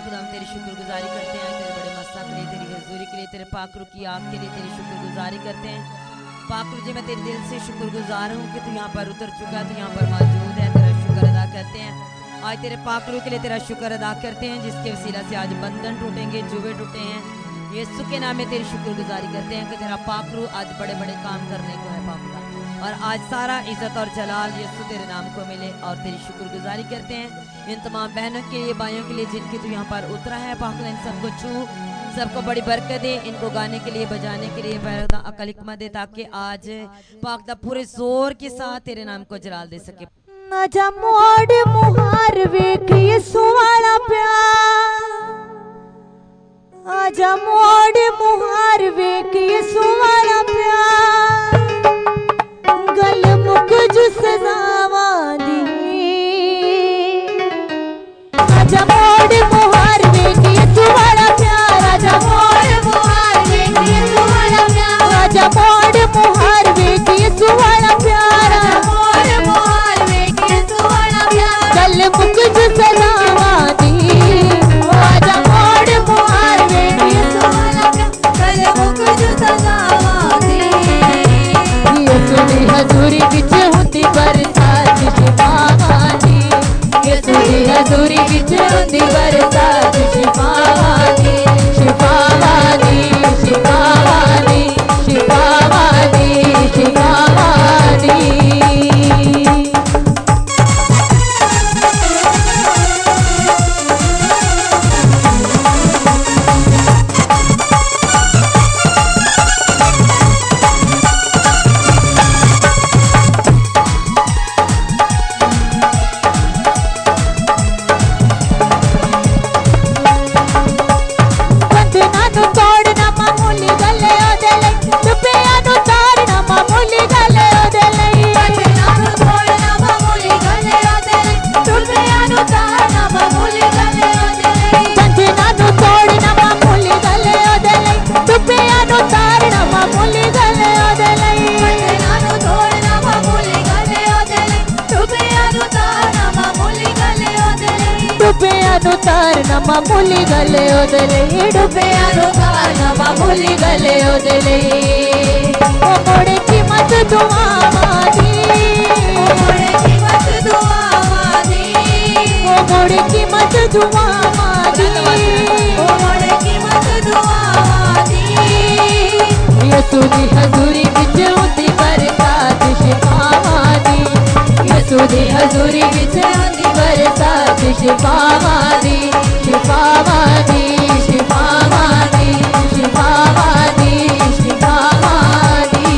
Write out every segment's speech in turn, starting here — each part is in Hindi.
खुदा हम तेरी शुक्रगुजारी करते हैं तेरे बड़े मस्सा के लिए, तेरी हजूरी के लिए, तेरे पाक रूह की आग के लिए तेरी शुक्रगुजारी करते हैं। पाक रूह जी मैं तेरे दिल से शुक्रगुजार हूँ कि तू यहाँ पर उतर चुका है, तू यहाँ पर मौजूद है। तेरा शुक्र अदा करते हैं। आज तेरे पाक रूह के लिए तेरा शुक्र अदा करते हैं जिसके वसीला से आज बंधन टूटेंगे, जुए टूटे हैं। यीशु के नाम में तेरी शुक्रगुजारी करते हैं कि तेरा पाक रूह आज बड़े बड़े काम करने को है पाक खुदा, और आज सारा इज्जत और जलाल यीशु तेरे नाम को मिले। और तेरी शुक्रगुजारी करते हैं इन तमाम बहनों के लिए, भाइयों के लिए जिनके तू यहाँ पर उतरा है पाक खुदा, इन सबको छू, सबको बड़ी बरकत दे, इनको गाने के लिए, बजाने के लिए अकल हिकमत दे, ताकि आज पाक दा पूरे जोर के साथ तेरे नाम को जलाल दे सके। आजा मोड़ मुहार वेख यीशु वाला प्यार, आजा मोड़ मुहार वेख यीशु वाला प्यार, गल मुक जो सजावा दी। आजा मोड़ मुहार वेख यीशु वाला प्यार, आजा मोड़ मुहार वेख यीशु वाला प्यार, आजा मोड़ मुहार वेख यीशु वाला प्यार, आजा मोड़ मुहार वेख यीशु वाला प्यार, गल मुक जो सजावा दी। आजा मोड़ मुहार वेख यीशु वाला प्यार, गल मुक जो सजावा दी। यीशु दी हजूरी विच हुंदी बरसात शिफावां दी, यीशु दी हजूरी विच हुंदी बरसात शिफावां दी, शिफावां दी, शिफावां दी, शिफावां दी, शिफावां दी। तारना मामूली गले ओदले, डुबिया तारना मामूली गले ओदले। ओ मोड़े की मत दुआवां दी, ओ मोड़े की मत दुआवां दी, ओ मोड़े की मत दुआवां दी, ओ मोड़े की मत दुआवां दी। यीशु दी हजूरी विच हुंदी बरसात शिफावां दी, यीशु दी हजूरी विच हुंदी बरसात शिफावां दी, शिफावां दी, शिफावां दी, शिफावां दी, शिफावां दी।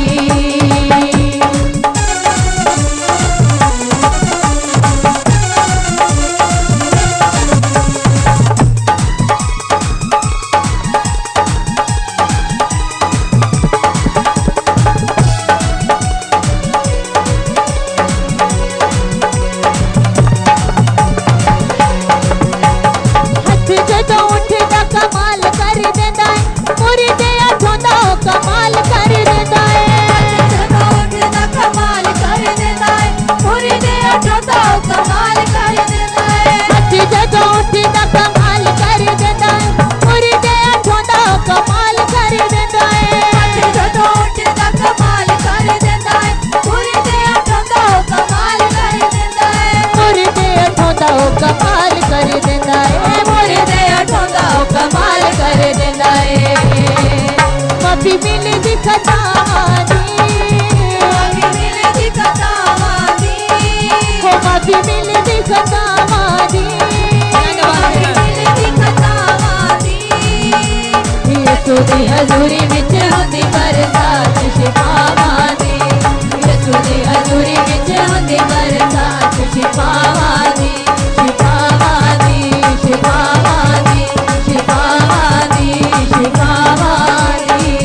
माफी मिले दी खतावां दी, माफी मिले दी खतावां दी, हो माफी मिले दी खतावां दी, माफी मिले दी खतावां दी। यीशु दी हजूरी विच हुंदी बरसात शिफावां दी, यीशु दी हजूरी विच हुंदी बरसात शिफावां दी, शिफावां दी, शिफावां दी, शिफावां दी, शिफावां दी।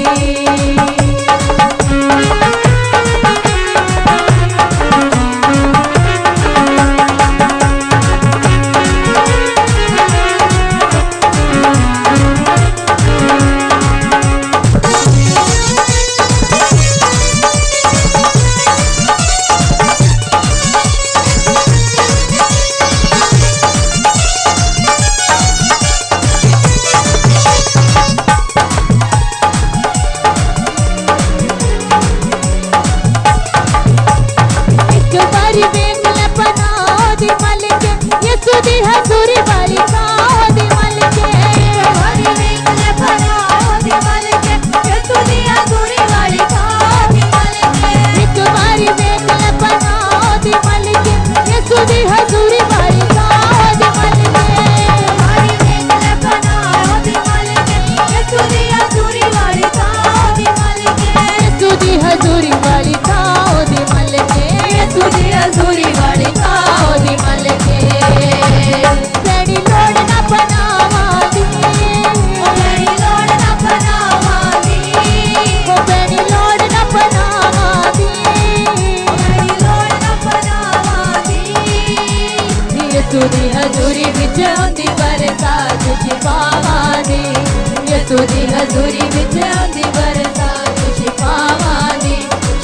यसु दी हजूरी विच आंदी बरसात शिफावां दी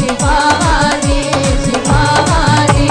शिफावां दी शिफावां दी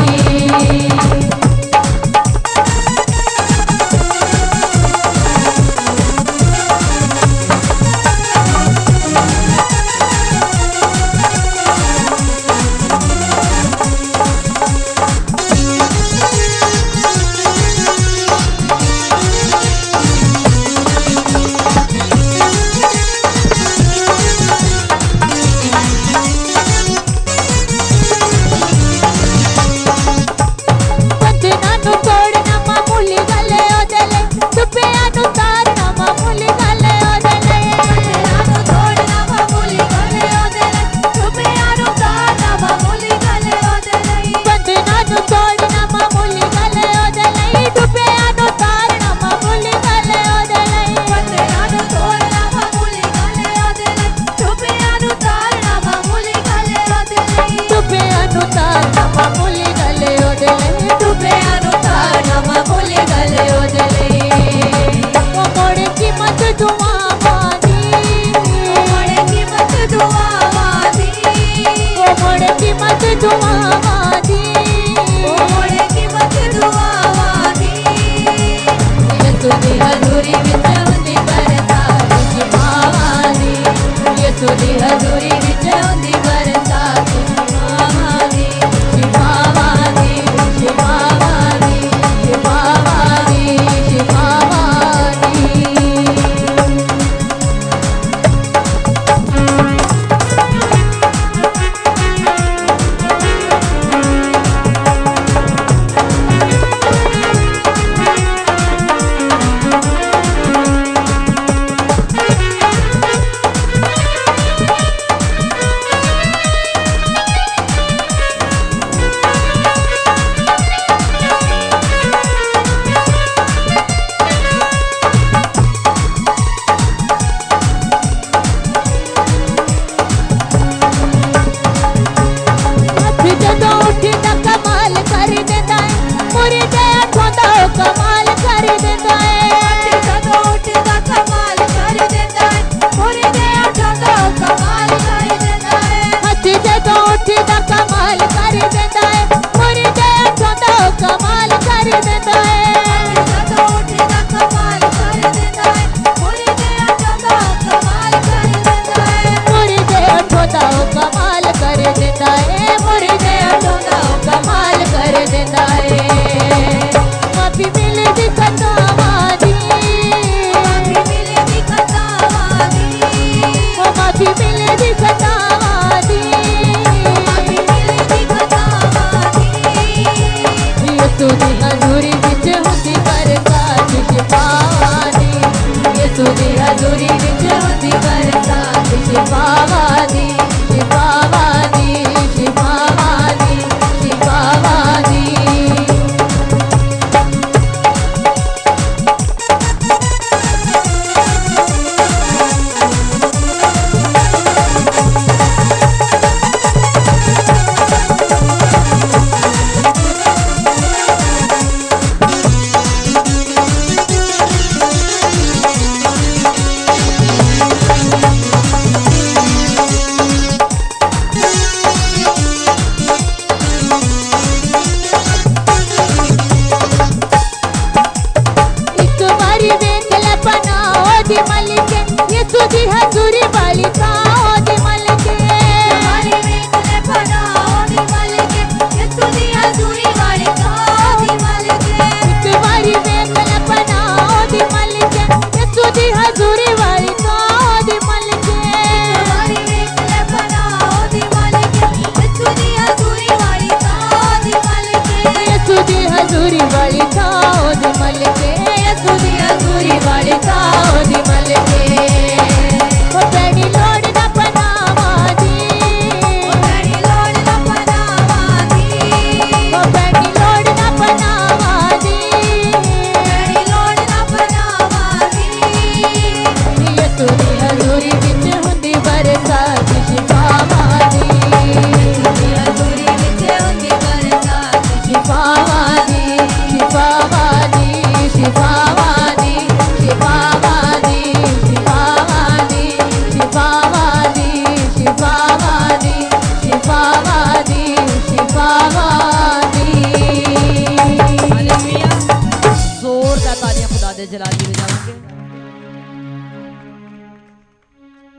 ਦੇ ਜਲਾਲੀ ਵਜਾਵਾਂਗੇ।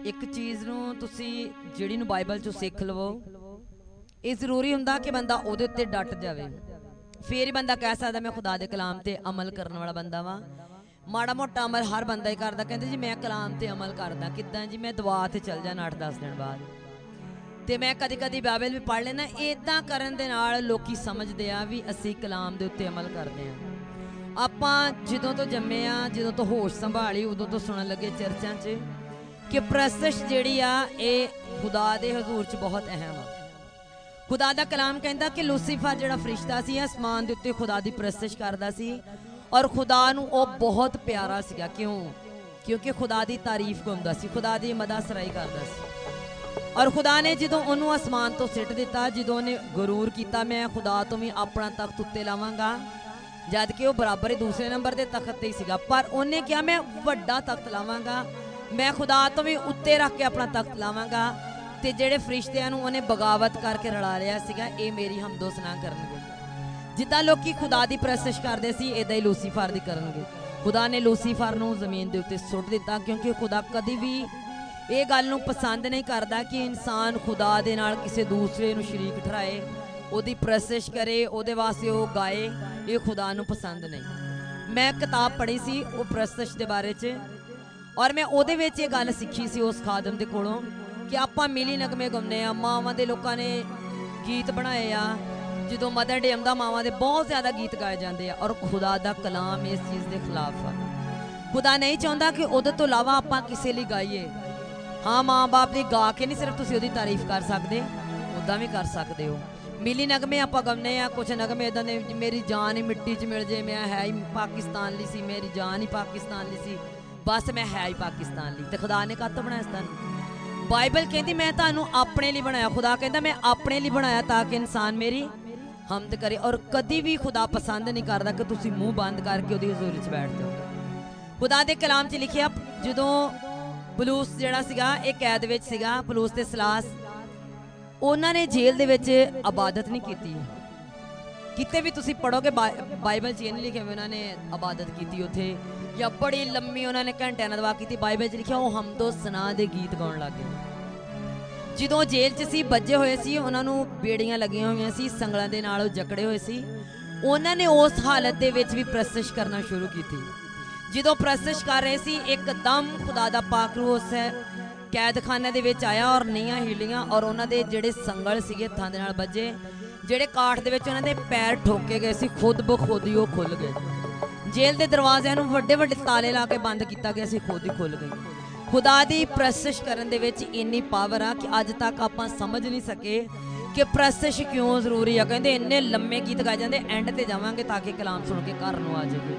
ਇੱਕ ਚੀਜ਼ ਨੂੰ ਤੁਸੀਂ ਜਿਹੜੀ ਨੂੰ ਬਾਈਬਲ ਚੋਂ ਸਿੱਖ ਲਵੋ, ਇਹ ਜ਼ਰੂਰੀ ਹੁੰਦਾ ਕਿ ਬੰਦਾ ਉਹਦੇ ਉੱਤੇ ਡਟ ਜਾਵੇ, ਫੇਰ ਹੀ ਬੰਦਾ ਕਹਿ ਸਕਦਾ ਮੈਂ ਖੁਦਾ ਦੇ ਕਲਾਮ ਤੇ ਅਮਲ ਕਰਨ ਵਾਲਾ ਬੰਦਾ ਵਾਂ। ਮਾੜਾ ਮੋਟਾ ਅਮਲ ਹਰ ਬੰਦਾ ਹੀ ਕਰਦਾ, ਕਹਿੰਦੇ ਜੀ ਮੈਂ ਕਲਾਮ ਤੇ ਅਮਲ ਕਰਦਾ, ਕਿੱਦਾਂ ਜੀ ਮੈਂ ਦੁਆ ਤੇ ਚੱਲ ਜਾਣਾ 8-10 ਦਿਨ ਬਾਅਦ, ਤੇ ਮੈਂ ਕਦੀ ਕਦੀ ਬਾਈਬਲ ਵੀ ਪੜ੍ਹ ਲੈਣਾ। ਇਦਾਂ ਕਰਨ ਦੇ ਨਾਲ ਲੋਕੀ ਸਮਝਦੇ ਆ ਵੀ ਅਸੀਂ ਕਲਾਮ ਦੇ ਉੱਤੇ ਅਮਲ ਕਰਦੇ ਆ। ਆਪਾਂ ਜਦੋਂ ਤੋਂ ਜੰਮੇ ਆ, ਜਦੋਂ ਤੋਂ ਹੋਸ਼ ਸੰਭਾਲੀ, ਉਦੋਂ ਤੋਂ ਸੁਣਨ ਲੱਗੇ ਚਰਚਾਂ 'ਚ ਕਿ ਪ੍ਰਸਤਿਸ਼ ਜਿਹੜੀ ਆ ਇਹ ਖੁਦਾ ਦੇ ਹਜ਼ੂਰ 'ਚ ਬਹੁਤ ਅਹਿਮ ਆ। ਖੁਦਾ ਦਾ ਕਲਾਮ ਕਹਿੰਦਾ ਕਿ ਲੂਸੀਫਰ ਜਿਹੜਾ ਫਰਿਸ਼ਤਾ ਸੀ ਅਸਮਾਨ ਦੇ ਉੱਤੇ ਖੁਦਾ ਦੀ ਪ੍ਰਸਤਿਸ਼ ਕਰਦਾ ਸੀ, ਔਰ ਖੁਦਾ ਨੂੰ ਉਹ ਬਹੁਤ ਪਿਆਰਾ ਸੀਗਾ। ਕਿਉਂਕਿ ਖੁਦਾ ਦੀ ਤਾਰੀਫ ਕਰਦਾ ਸੀ, ਖੁਦਾ ਦੀ ਮਦਾਸਰਾਈ ਕਰਦਾ ਸੀ। ਔਰ ਖੁਦਾ ਨੇ ਜਦੋਂ ਉਹਨੂੰ ਅਸਮਾਨ ਤੋਂ ਸਿੱਟ ਦਿੱਤਾ, ਜਦੋਂ ਉਹਨੇ ਗਰੂਰ ਕੀਤਾ ਮੈਂ ਖੁਦਾ ਤੋਂ ਵੀ ਆਪਣਾ ਤਖਤ ਉੱਤੇ ਲਾਵਾਂਗਾ, ਜਦ ਕਿ ਉਹ ਬਰਾਬਰ ਹੀ ਦੂਸਰੇ ਨੰਬਰ ਦੇ ਤਖਤ ਤੇ ਹੀ ਸੀਗਾ, ਪਰ ਉਹਨੇ ਕਿਹਾ ਮੈਂ ਵੱਡਾ ਤਖਤ ਲਾਵਾਂਗਾ, ਮੈਂ ਖੁਦਾ ਤੋਂ ਵੀ ਉੱਤੇ ਰੱਖ ਕੇ ਆਪਣਾ ਤਖਤ ਲਾਵਾਂਗਾ। ਤੇ ਜਿਹੜੇ ਫਰਿਸ਼ਤਿਆਂ ਨੂੰ ਉਹਨੇ ਬਗਾਵਤ ਕਰਕੇ ਰਲਾ ਲਿਆ ਸੀਗਾ, ਇਹ ਮੇਰੀ ਹਮਦੋ ਸਨਾ ਕਰਨਗੇ। ਜਿੱਦਾਂ ਲੋਕੀ ਖੁਦਾ ਦੀ ਪ੍ਰਸਤਿਸ਼ ਕਰਦੇ ਸੀ, ਇਦਾਂ ਹੀ ਲੂਸੀਫਰ ਦੀ ਕਰਨਗੇ। ਖੁਦਾ ਨੇ ਲੂਸੀਫਰ ਨੂੰ ਜ਼ਮੀਨ ਦੇ ਉੱਤੇ ਸੁੱਟ ਦਿੱਤਾ, ਕਿਉਂਕਿ ਖੁਦਾ ਕਦੀ ਵੀ ਇਹ ਗੱਲ ਨੂੰ ਪਸੰਦ ਨਹੀਂ ਕਰਦਾ ਕਿ ਇਨਸਾਨ ਖੁਦਾ ਦੇ ਨਾਲ ਕਿਸੇ ਦੂਸਰੇ ਨੂੰ ਸ਼ਰੀਕ ਠਹਿਰਾਏ, ਉਹਦੀ ਪ੍ਰਸਤਿਸ਼ ਕਰੇ, ਉਹਦੇ ਵਾਸਤੇ ਉਹ ਗਾਏ। ਇਹ ਖੁਦਾ ਨੂੰ ਪਸੰਦ ਨਹੀਂ। ਮੈਂ ਕਿਤਾਬ ਪੜ੍ਹੀ ਸੀ ਉਹ ਪ੍ਰਸਤਿਸ਼ ਦੇ ਬਾਰੇ 'ਚ, ਔਰ ਮੈਂ ਉਹਦੇ ਵਿੱਚ ਇਹ ਗੱਲ ਸਿੱਖੀ ਸੀ ਉਸ ਖਾਦਮ ਦੇ ਕੋਲੋਂ ਕਿ ਆਪਾਂ ਮਿਲੀ ਨਗਮੇ ਗਾਉਂਦੇ ਆ। ਮਾਵਾਂ ਦੇ ਲੋਕਾਂ ਨੇ ਗੀਤ ਬਣਾਏ ਆ, ਜਦੋਂ ਮਦਰ ਡੇ ਆਉਂਦਾ ਮਾਵਾਂ ਦੇ ਬਹੁਤ ਜ਼ਿਆਦਾ ਗੀਤ ਗਾਏ ਜਾਂਦੇ ਆ, ਔਰ ਖੁਦਾ ਦਾ ਕਲਾਮ ਇਸ ਚੀਜ਼ ਦੇ ਖਿਲਾਫ ਆ। ਖੁਦਾ ਨਹੀਂ ਚਾਹੁੰਦਾ ਕਿ ਉਹਦੇ ਤੋਂ ਇਲਾਵਾ ਆਪਾਂ ਕਿਸੇ ਲਈ ਗਾਈਏ। ਹਾਂ, ਮਾਂ ਬਾਪ ਦੀ ਗਾ ਕੇ ਨਹੀਂ ਸਿਰਫ ਤੁਸੀਂ ਉਹਦੀ ਤਾਰੀਫ ਕਰ ਸਕਦੇ, ਉੱਦਾਂ ਵੀ ਕਰ ਸਕਦੇ ਹੋ। ਮਿਲੀ ਨਗਮੇ ਆਪਾਂ ਗਾਉਂਦੇ ਆ, ਕੁਛ ਨਗਮੇ ਇੱਦਾਂ ਦੇ ਮੇਰੀ ਜਾਨ ਹੀ ਮਿੱਟੀ 'ਚ ਮਿਲ ਜੇ, ਮੈਂ ਹੈ ਹੀ ਪਾਕਿਸਤਾਨ ਲਈ ਸੀ, ਮੇਰੀ ਜਾਨ ਹੀ ਪਾਕਿਸਤਾਨ ਲਈ ਸੀ, ਬਸ ਮੈਂ ਹੈ ਹੀ ਪਾਕਿਸਤਾਨ ਲਈ। ਤੇ ਖੁਦਾ ਨੇ ਕਾਹਤੋਂ ਬਣਾਇਆ ਤੁਹਾਨੂੰ? ਬਾਈਬਲ ਕਹਿੰਦੀ ਮੈਂ ਤੁਹਾਨੂੰ ਆਪਣੇ ਲਈ ਬਣਾਇਆ। ਖੁਦਾ ਕਹਿੰਦਾ ਮੈਂ ਆਪਣੇ ਲਈ ਬਣਾਇਆ ਤਾਂ ਕਿ ਇਨਸਾਨ ਮੇਰੀ ਹਮਦ ਕਰੇ। ਔਰ ਕਦੀ ਵੀ ਖੁਦਾ ਪਸੰਦ ਨਹੀਂ ਕਰਦਾ ਕਿ ਤੁਸੀਂ ਮੂੰਹ ਬੰਦ ਕਰਕੇ ਉਹਦੀ ਹਜ਼ੂਰੀ 'ਚ ਬੈਠ ਜਾਓ। ਖੁਦਾ ਦੇ ਕਲਾਮ 'ਚ ਲਿਖਿਆ, ਜਦੋਂ ਪਲੂਸ ਜਿਹੜਾ ਸੀਗਾ ਇਹ ਕੈਦ ਵਿੱਚ ਸੀਗਾ, ਪਲੂਸ ਤੇ ਸਲਾਸ, ਉਹਨਾਂ ਨੇ ਜੇਲ੍ਹ ਦੇ ਵਿੱਚ ਇਬਾਦਤ ਨਹੀਂ ਕੀਤੀ। ਕਿਤੇ ਵੀ ਤੁਸੀਂ ਪੜੋਗੇ ਬਾਈਬਲ 'ਚ ਇਹ ਨਹੀਂ ਲਿਖਿਆ ਵੀ ਉਹਨਾਂ ਨੇ ਇਬਾਦਤ ਕੀਤੀ ਉੱਥੇ, ਜਾਂ ਬੜੀ ਲੰਮੀ ਉਹਨਾਂ ਨੇ ਘੰਟਿਆਂ ਨਾਲ ਦੁਆ ਕੀਤੀ। ਬਾਈਬਲ 'ਚ ਲਿਖਿਆ ਉਹ ਹਮਦੋ ਸਨਾ ਦੇ ਗੀਤ ਗਾਉਣ ਲੱਗ ਗਏ। ਜਦੋਂ ਜੇਲ੍ਹ 'ਚ ਸੀ, ਬੱਝੇ ਹੋਏ ਸੀ, ਉਹਨਾਂ ਨੂੰ ਬੇੜੀਆਂ ਲੱਗੀਆਂ ਹੋਈਆਂ ਸੀ, ਸੰਗਲਾਂ ਦੇ ਨਾਲ ਉਹ ਜਕੜੇ ਹੋਏ ਸੀ, ਉਹਨਾਂ ਨੇ ਉਸ ਹਾਲਤ ਦੇ ਵਿੱਚ ਵੀ ਪ੍ਰਸਤਿਸ਼ ਕਰਨਾ ਸ਼ੁਰੂ ਕੀਤੀ। ਜਦੋਂ ਪ੍ਰਸਤਿਸ਼ ਕਰ ਰਹੇ ਸੀ, ਇੱਕਦਮ ਖੁਦਾ ਦਾ ਪਾਕ ਰੂਹ ਉਸ ਕੈਦਖਾਨੇ ਦੇ ਵਿੱਚ ਆਇਆ, ਔਰ ਨੀਹਾਂ ਹਿੱਲੀਆਂ, ਔਰ ਉਹਨਾਂ ਦੇ ਜਿਹੜੇ ਸੰਗਲ ਸੀਗੇ ਹੱਥਾਂ ਦੇ ਨਾਲ ਬੱਝੇ, ਜਿਹੜੇ ਕਾਠ ਦੇ ਵਿੱਚ ਉਹਨਾਂ ਦੇ ਪੈਰ ਠੋਕੇ ਗਏ ਸੀ, ਖੁਦ ਬਖੁਦ ਹੀ ਉਹ ਖੁੱਲ ਗਏ। ਜੇਲ੍ਹ ਦੇ ਦਰਵਾਜ਼ਿਆਂ ਨੂੰ ਵੱਡੇ ਵੱਡੇ ਤਾਲੇ ਲਾ ਕੇ ਬੰਦ ਕੀਤਾ ਗਿਆ ਸੀ, ਖੁਦ ਹੀ ਖੁੱਲ ਗਈ। ਖੁਦਾ ਦੀ ਪ੍ਰਸਤਿਸ਼ ਕਰਨ ਦੇ ਵਿੱਚ ਇੰਨੀ ਪਾਵਰ ਆ ਕਿ ਅੱਜ ਤੱਕ ਆਪਾਂ ਸਮਝ ਨਹੀਂ ਸਕੇ ਕਿ ਪ੍ਰਸਤਿਸ਼ ਕਿਉਂ ਜ਼ਰੂਰੀ ਆ। ਕਹਿੰਦੇ ਇੰਨੇ ਲੰਮੇ ਗੀਤ ਗਾਏ ਜਾਂਦੇ, ਐਂਡ ਤੇ ਜਾਵਾਂਗੇ ਤਾਂ ਕਿ ਕਲਾਮ ਸੁਣ ਕੇ ਘਰ ਨੂੰ ਆ ਜਾਈਏ।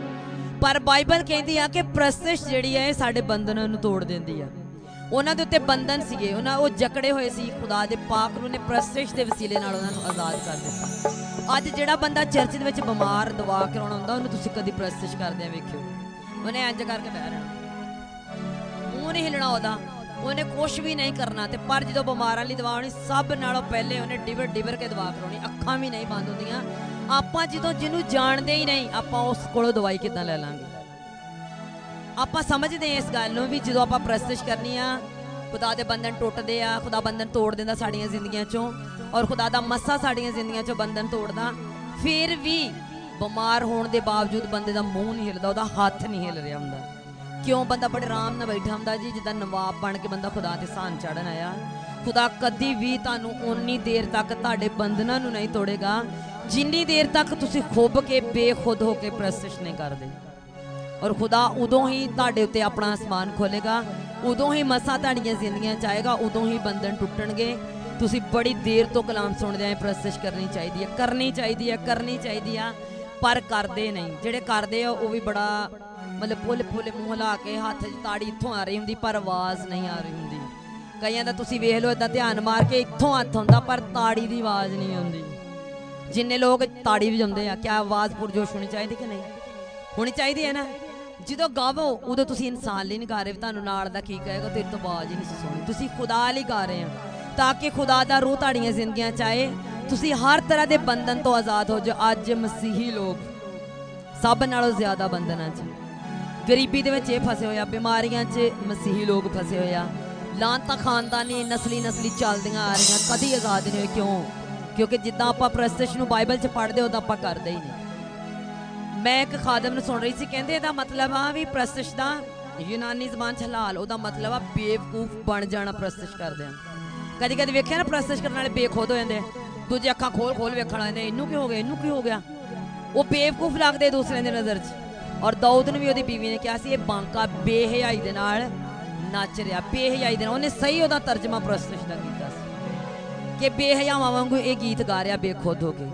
ਪਰ ਬਾਈਬਲ ਕਹਿੰਦੀ ਆ ਕਿ ਪ੍ਰਸਤਿਸ਼ ਜਿਹੜੀ ਹੈ ਇਹ ਸਾਡੇ ਬੰਧਨਾਂ ਨੂੰ ਤੋੜ ਦਿੰਦੀ ਆ। ਉਹਨਾਂ ਦੇ ਉੱਤੇ ਬੰਧਨ ਸੀਗੇ, ਉਹ ਜਕੜੇ ਹੋਏ ਸੀ। ਖੁਦਾ ਦੇ ਪਾਕ ਰੂਹ ਨੇ ਪ੍ਰਸਤਿਸ਼ ਦੇ ਵਸੀਲੇ ਨਾਲ ਉਹਨਾਂ ਨੂੰ ਆਜ਼ਾਦ ਕਰ ਦਿੱਤਾ। ਅੱਜ ਜਿਹੜਾ ਬੰਦਾ ਚਰਚ ਦੇ ਵਿੱਚ ਬਿਮਾਰ ਦਵਾ ਕਰਾਉਣ ਆਉਂਦਾ, ਉਹਨੂੰ ਤੁਸੀਂ ਕਦੀ ਪ੍ਰਸਤਿਸ਼ ਕਰਦਿਆਂ ਵੇਖਿਓ, ਉਹਨੇ ਇੰਜ ਕਰਕੇ ਬਹਿ ਰਹਿਣਾ, ਮੂੰਹ ਨਹੀਂ ਹਿੱਲਣਾ ਉਹਨੇ ਕੁਛ ਵੀ ਨਹੀਂ ਕਰਨਾ। ਤੇ ਪਰ ਜਦੋਂ ਬਿਮਾਰਾਂ ਲਈ ਦਵਾ ਹੋਣੀ, ਸਭ ਨਾਲੋਂ ਪਹਿਲੇ ਉਹਨੇ ਡਿਵਰ ਕੇ ਦਵਾ ਕਰਾਉਣੀ, ਅੱਖਾਂ ਵੀ ਨਹੀਂ ਬੰਦ ਹੁੰਦੀਆਂ। ਆਪਾਂ ਜਿਹਨੂੰ ਜਾਣਦੇ ਹੀ ਨਹੀਂ, ਆਪਾਂ ਉਸ ਕੋਲੋਂ ਦਵਾਈ ਕਿੱਦਾਂ ਲੈ ਲਾਂਗੇ? ਆਪਾਂ ਸਮਝਦੇ ਹਾਂ ਇਸ ਗੱਲ ਨੂੰ ਵੀ ਜਦੋਂ ਆਪਾਂ ਪ੍ਰਸਤਿਸ਼ ਕਰਨੀ ਆ, ਖੁਦਾ ਦੇ ਬੰਧਨ ਟੁੱਟਦੇ ਆ, ਖੁਦਾ ਬੰਧਨ ਤੋੜ ਦਿੰਦਾ ਸਾਡੀਆਂ ਜ਼ਿੰਦਗੀਆਂ ਚੋਂ, ਔਰ ਖੁਦਾ ਦਾ ਮੱਸਾ ਸਾਡੀਆਂ ਜ਼ਿੰਦਗੀਆਂ ਚੋਂ ਬੰਧਨ ਤੋੜਦਾ। ਫਿਰ ਵੀ ਬਿਮਾਰ ਹੋਣ ਦੇ ਬਾਵਜੂਦ ਬੰਦੇ ਦਾ ਮੂੰਹ ਨਹੀਂ ਹਿੱਲਦਾ, ਉਹਦਾ ਹੱਥ ਨਹੀਂ ਹਿੱਲ ਰਿਹਾ ਹੁੰਦਾ। ਕਿਉਂ? ਬੰਦਾ ਬੜੇ ਆਰਾਮ ਨਾਲ ਬੈਠਾ ਹੁੰਦਾ ਜੀ, ਜਿੱਦਾਂ ਨਵਾਬ ਬਣ ਕੇ ਬੰਦਾ ਖੁਦਾ ਤੇ ਸਾਨ ਚੜਨ ਆਇਆ। ਖੁਦਾ ਕਦੀ ਵੀ ਤੁਹਾਨੂੰ ਉਨੀ ਦੇਰ ਤੱਕ ਤੁਹਾਡੇ ਬੰਧਨਾਂ ਨੂੰ ਨਹੀਂ ਤੋੜੇਗਾ ਜਿੰਨੀ ਦੇਰ ਤੱਕ ਤੁਸੀਂ ਖੁੱਭ ਕੇ ਬੇਖੁਦ ਹੋ ਕੇ ਪ੍ਰਸਤਿਸ਼ ਨਹੀਂ ਕਰਦੇ। ਔਰ ਖੁਦਾ ਉਦੋਂ ਹੀ ਤੁਹਾਡੇ ਉੱਤੇ ਆਪਣਾ ਅਸਮਾਨ ਖੋਲੇਗਾ, ਉਦੋਂ ਹੀ ਮਸਾਂ ਤੁਹਾਡੀਆਂ ਜ਼ਿੰਦਗੀਆਂ 'ਚ ਆਏਗਾ, ਉਦੋਂ ਹੀ ਬੰਧਨ ਟੁੱਟਣਗੇ। ਤੁਸੀਂ ਬੜੀ ਦੇਰ ਤੋਂ ਕਲਾਮ ਸੁਣਦੇ ਆਏ ਪ੍ਰਸਤਿਸ਼ ਕਰਨੀ ਚਾਹੀਦੀ ਹੈ, ਪਰ ਕਰਦੇ ਨਹੀਂ। ਜਿਹੜੇ ਕਰਦੇ ਆ ਉਹ ਵੀ ਬੜਾ ਮਤਲਬ ਫੁੱਲ ਮੂੰਹ ਲਾ ਕੇ ਹੱਥ 'ਚ ਤਾੜੀ ਇੱਥੋਂ ਆ ਰਹੀ ਹੁੰਦੀ, ਪਰ ਆਵਾਜ਼ ਨਹੀਂ ਆ ਰਹੀ ਹੁੰਦੀ। ਕਈਆਂ ਦਾ ਤੁਸੀਂ ਵੇਖ ਲਓ, ਏਦਾਂ ਧਿਆਨ ਮਾਰ ਕੇ ਇੱਥੋਂ ਹੱਥ ਹੁੰਦਾ, ਪਰ ਤਾੜੀ ਦੀ ਆਵਾਜ਼ ਨਹੀਂ ਆਉਂਦੀ। ਜਿੰਨੇ ਲੋਕ ਤਾੜੀ ਵਜਾਉਂਦੇ ਆ, ਕਿਆ ਆਵਾਜ਼ ਪੁਰਜੋਸ਼ ਹੋਣੀ ਚਾਹੀਦੀ ਕਿ ਨਹੀਂ? ਹੋਣੀ ਚਾਹੀਦੀ ਹੈ ਨਾ। ਜਦੋਂ ਗਾਵੋ ਉਦੋਂ ਤੁਸੀਂ ਇਨਸਾਨ ਲਈ ਨਹੀਂ ਗਾ ਰਹੇ, ਤੁਹਾਨੂੰ ਨਾਲ ਦਾ ਕੀ ਕਹੇਗਾ, ਤੇਰੇ ਤੋਂ ਆਵਾਜ਼ ਹੀ ਨਹੀਂ ਸੁਣੀ। ਤੁਸੀਂ ਖੁਦਾ ਲਈ ਗਾ ਰਹੇ ਆ ਤਾਂ ਕਿ ਖੁਦਾ ਦਾ ਰੂਹ ਤੁਹਾਡੀਆਂ ਜ਼ਿੰਦਗੀਆਂ 'ਚ ਆਏ, ਤੁਸੀਂ ਹਰ ਤਰ੍ਹਾਂ ਦੇ ਬੰਧਨ ਤੋਂ ਆਜ਼ਾਦ ਹੋ ਜਾਓ। ਅੱਜ ਮਸੀਹੀ ਲੋਕ ਸਭ ਨਾਲੋਂ ਜ਼ਿਆਦਾ ਬੰਧਨਾਂ 'ਚ, ਗਰੀਬੀ ਦੇ ਵਿੱਚ ਇਹ ਫਸੇ ਹੋਏ ਆ, ਬਿਮਾਰੀਆਂ 'ਚ ਮਸੀਹੀ ਲੋਕ ਫਸੇ ਹੋਏ ਆ, ਲਾਂਤਾਂ ਖਾਨਦਾਨੀ ਨਸਲੀ ਚੱਲਦੀਆਂ ਆ ਰਹੀਆਂ, ਕਦੀ ਆਜ਼ਾਦ ਨਹੀਂ ਹੋਏ। ਕਿਉਂ? ਕਿਉਂਕਿ ਜਿੱਦਾਂ ਆਪਾਂ ਪ੍ਰਸਤਿਸ਼ ਨੂੰ ਬਾਈਬਲ 'ਚ ਪੜ੍ਹਦੇ ਉਦਾਂ ਆਪਾਂ ਕਰਦੇ ਹੀ ਨਹੀਂ। ਮੈਂ ਇੱਕ ਖਾਦਮ ਨੂੰ ਸੁਣ ਰਹੀ ਸੀ, ਕਹਿੰਦੇ ਇਹਦਾ ਮਤਲਬ ਆ ਵੀ ਪ੍ਰਸਤਿਸ਼ ਦਾ ਯੂਨਾਨੀ ਜ਼ਬਾਨ 'ਚ ਹਲਾਲ, ਉਹਦਾ ਮਤਲਬ ਆ ਬੇਵਕੂਫ ਬਣ ਜਾਣਾ ਪ੍ਰਸਤਿਸ਼ ਕਰਦੇ ਆ। ਕਦੀ ਕਦੀ ਵੇਖਿਆ ਨਾ ਪ੍ਰਸਤਿਸ਼ ਕਰਨ ਵਾਲੇ ਬੇਖੁਦ ਹੋ ਜਾਂਦੇ, ਦੂਜੇ ਅੱਖਾਂ ਖੋਲ ਵੇਖਣ ਵਾਲੇ, ਇਹਨੂੰ ਕੀ ਹੋ ਗਿਆ, ਇਹਨੂੰ ਕੀ ਹੋ ਗਿਆ। ਉਹ ਬੇਵਕੂਫ ਲੱਗਦੇ ਦੂਸਰਿਆਂ ਦੀ ਨਜ਼ਰ 'ਚ। ਔਰ ਦਾਊਦ ਨੂੰ ਵੀ ਉਹਦੀ ਬੀਵੀ ਨੇ ਕਿਹਾ ਸੀ ਇਹ ਬਾਂਕਾ ਬੇਹਯਾਈ ਦੇ ਨਾਲ ਨੱਚ ਰਿਹਾ, ਬੇਹਯਾਈ ਦੇ ਨਾਲ। ਉਹਨੇ ਸਹੀ ਉਹਦਾ ਤਰਜਮਾ ਪ੍ਰਸਤਿਸ਼ ਦਾ ਕੀਤਾ ਸੀ ਕਿ ਬੇਹਯਾਵਾਂ ਵਾਂਗੂ ਇਹ ਗੀਤ ਗਾ ਰਿਹਾ ਬੇਖੁਦ ਹੋ ਕੇ।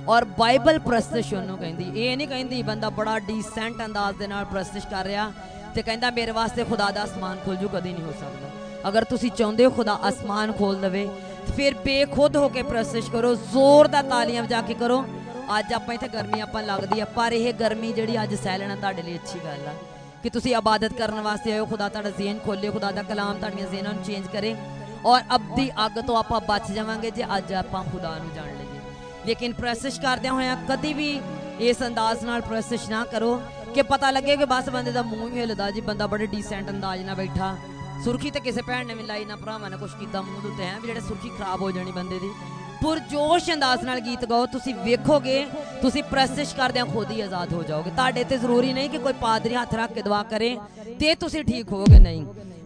ਔਰ ਬਾਈਬਲ ਪ੍ਰਸਤਿਸ਼ ਉਹਨੂੰ ਕਹਿੰਦੀ, ਇਹ ਨਹੀਂ ਕਹਿੰਦੀ ਬੰਦਾ ਬੜਾ ਡੀਸੈਂਟ ਅੰਦਾਜ਼ ਦੇ ਨਾਲ ਪ੍ਰਸਤਿਸ਼ ਕਰ ਰਿਹਾ ਤੇ ਕਹਿੰਦਾ ਮੇਰੇ ਵਾਸਤੇ ਖੁਦਾ ਦਾ ਅਸਮਾਨ ਖੁੱਲ ਜੂ, ਕਦੀ ਨਹੀਂ ਹੋ ਸਕਦਾ। ਅਗਰ ਤੁਸੀਂ ਚਾਹੁੰਦੇ ਹੋ ਖੁਦਾ ਅਸਮਾਨ ਖੋਲ ਦੇਵੇ ਫਿਰ ਬੇਖੁਦ ਹੋ ਕੇ ਪ੍ਰਸਤਿਸ਼ ਕਰੋ, ਜ਼ੋਰ ਦਾ ਤਾਲੀਆਂ ਵਜਾ ਕੇ ਕਰੋ। ਅੱਜ ਆਪਾਂ ਇੱਥੇ ਗਰਮੀ ਆਪਾਂ ਲੱਗਦੀ ਆ, ਪਰ ਇਹ ਗਰਮੀ ਜਿਹੜੀ ਅੱਜ ਸਹਿ ਲੈਣਾ ਤੁਹਾਡੇ ਲਈ ਅੱਛੀ ਗੱਲ ਆ ਕਿ ਤੁਸੀਂ ਇਬਾਦਤ ਕਰਨ ਵਾਸਤੇ ਆਇਓ। ਖੁਦਾ ਤੁਹਾਡਾ ਜ਼ੇਨ ਖੋਲੇ, ਖੁਦਾ ਦਾ ਕਲਾਮ ਤੁਹਾਡੀਆਂ ਜ਼ੇਨਾਂ ਨੂੰ ਚੇਂਜ ਕਰੇ ਔਰ ਅਬਦੀ ਅੱਗ ਤੋਂ ਆਪਾਂ ਬਚ ਜਾਵਾਂਗੇ ਜੇ ਅੱਜ ਆਪਾਂ ਖੁਦਾ ਨੂੰ ਜਾਣ ਲਈਏ। ਲੇਕਿਨ ਪ੍ਰਸਤਿਸ਼ ਕਰਦਿਆਂ ਹੋਇਆਂ ਕਦੀ ਵੀ ਇਸ ਅੰਦਾਜ਼ ਨਾਲ ਪ੍ਰਸਤਿਸ਼ ਨਾ ਕਰੋ ਕਿ ਪਤਾ ਲੱਗੇ ਕਿ ਬਸ ਬੰਦੇ ਦਾ ਮੂੰਹ ਹੀ ਹਿੱਲਦਾ ਜੀ, ਬੰਦਾ ਬੜੇ ਡੀਸੈਂਟ ਅੰਦਾਜ਼ ਨਾਲ ਬੈਠਾ। ਸੁਰਖੀ ਤੇ ਕਿਸੇ ਭੈਣ ਨੇ ਵੀ ਲਾਈ ਨਾ ਭਰਾਵਾਂ ਨੇ ਕੁਛ ਕੀਤਾ ਮੂੰਹ ਦੇ ਉੱਤੇ, ਹੈ ਵੀ ਜਿਹੜੇ ਸੁਰਖੀ ਖਰਾਬ ਹੋ ਜਾਣੀ ਬੰਦੇ ਦੀ। ਪੁਰਜੋਸ਼ ਅੰਦਾਜ਼ ਨਾਲ ਗੀਤ ਗਾਓ, ਤੁਸੀਂ ਵੇਖੋਗੇ ਤੁਸੀਂ ਪ੍ਰਸਤਿਸ਼ ਕਰਦਿਆਂ ਖੁਦ ਹੀ ਆਜ਼ਾਦ ਹੋ ਜਾਓਗੇ। ਤੁਹਾਡੇ ਤੇ ਜ਼ਰੂਰੀ ਨਹੀਂ ਕਿ ਕੋਈ ਪਾਦਰੀ ਹੱਥ ਰੱਖ ਕੇ ਦੁਆ ਕਰੇ ਤੇ ਤੁਸੀਂ ਠੀਕ ਹੋਵੋਗੇ, ਨਹੀਂ।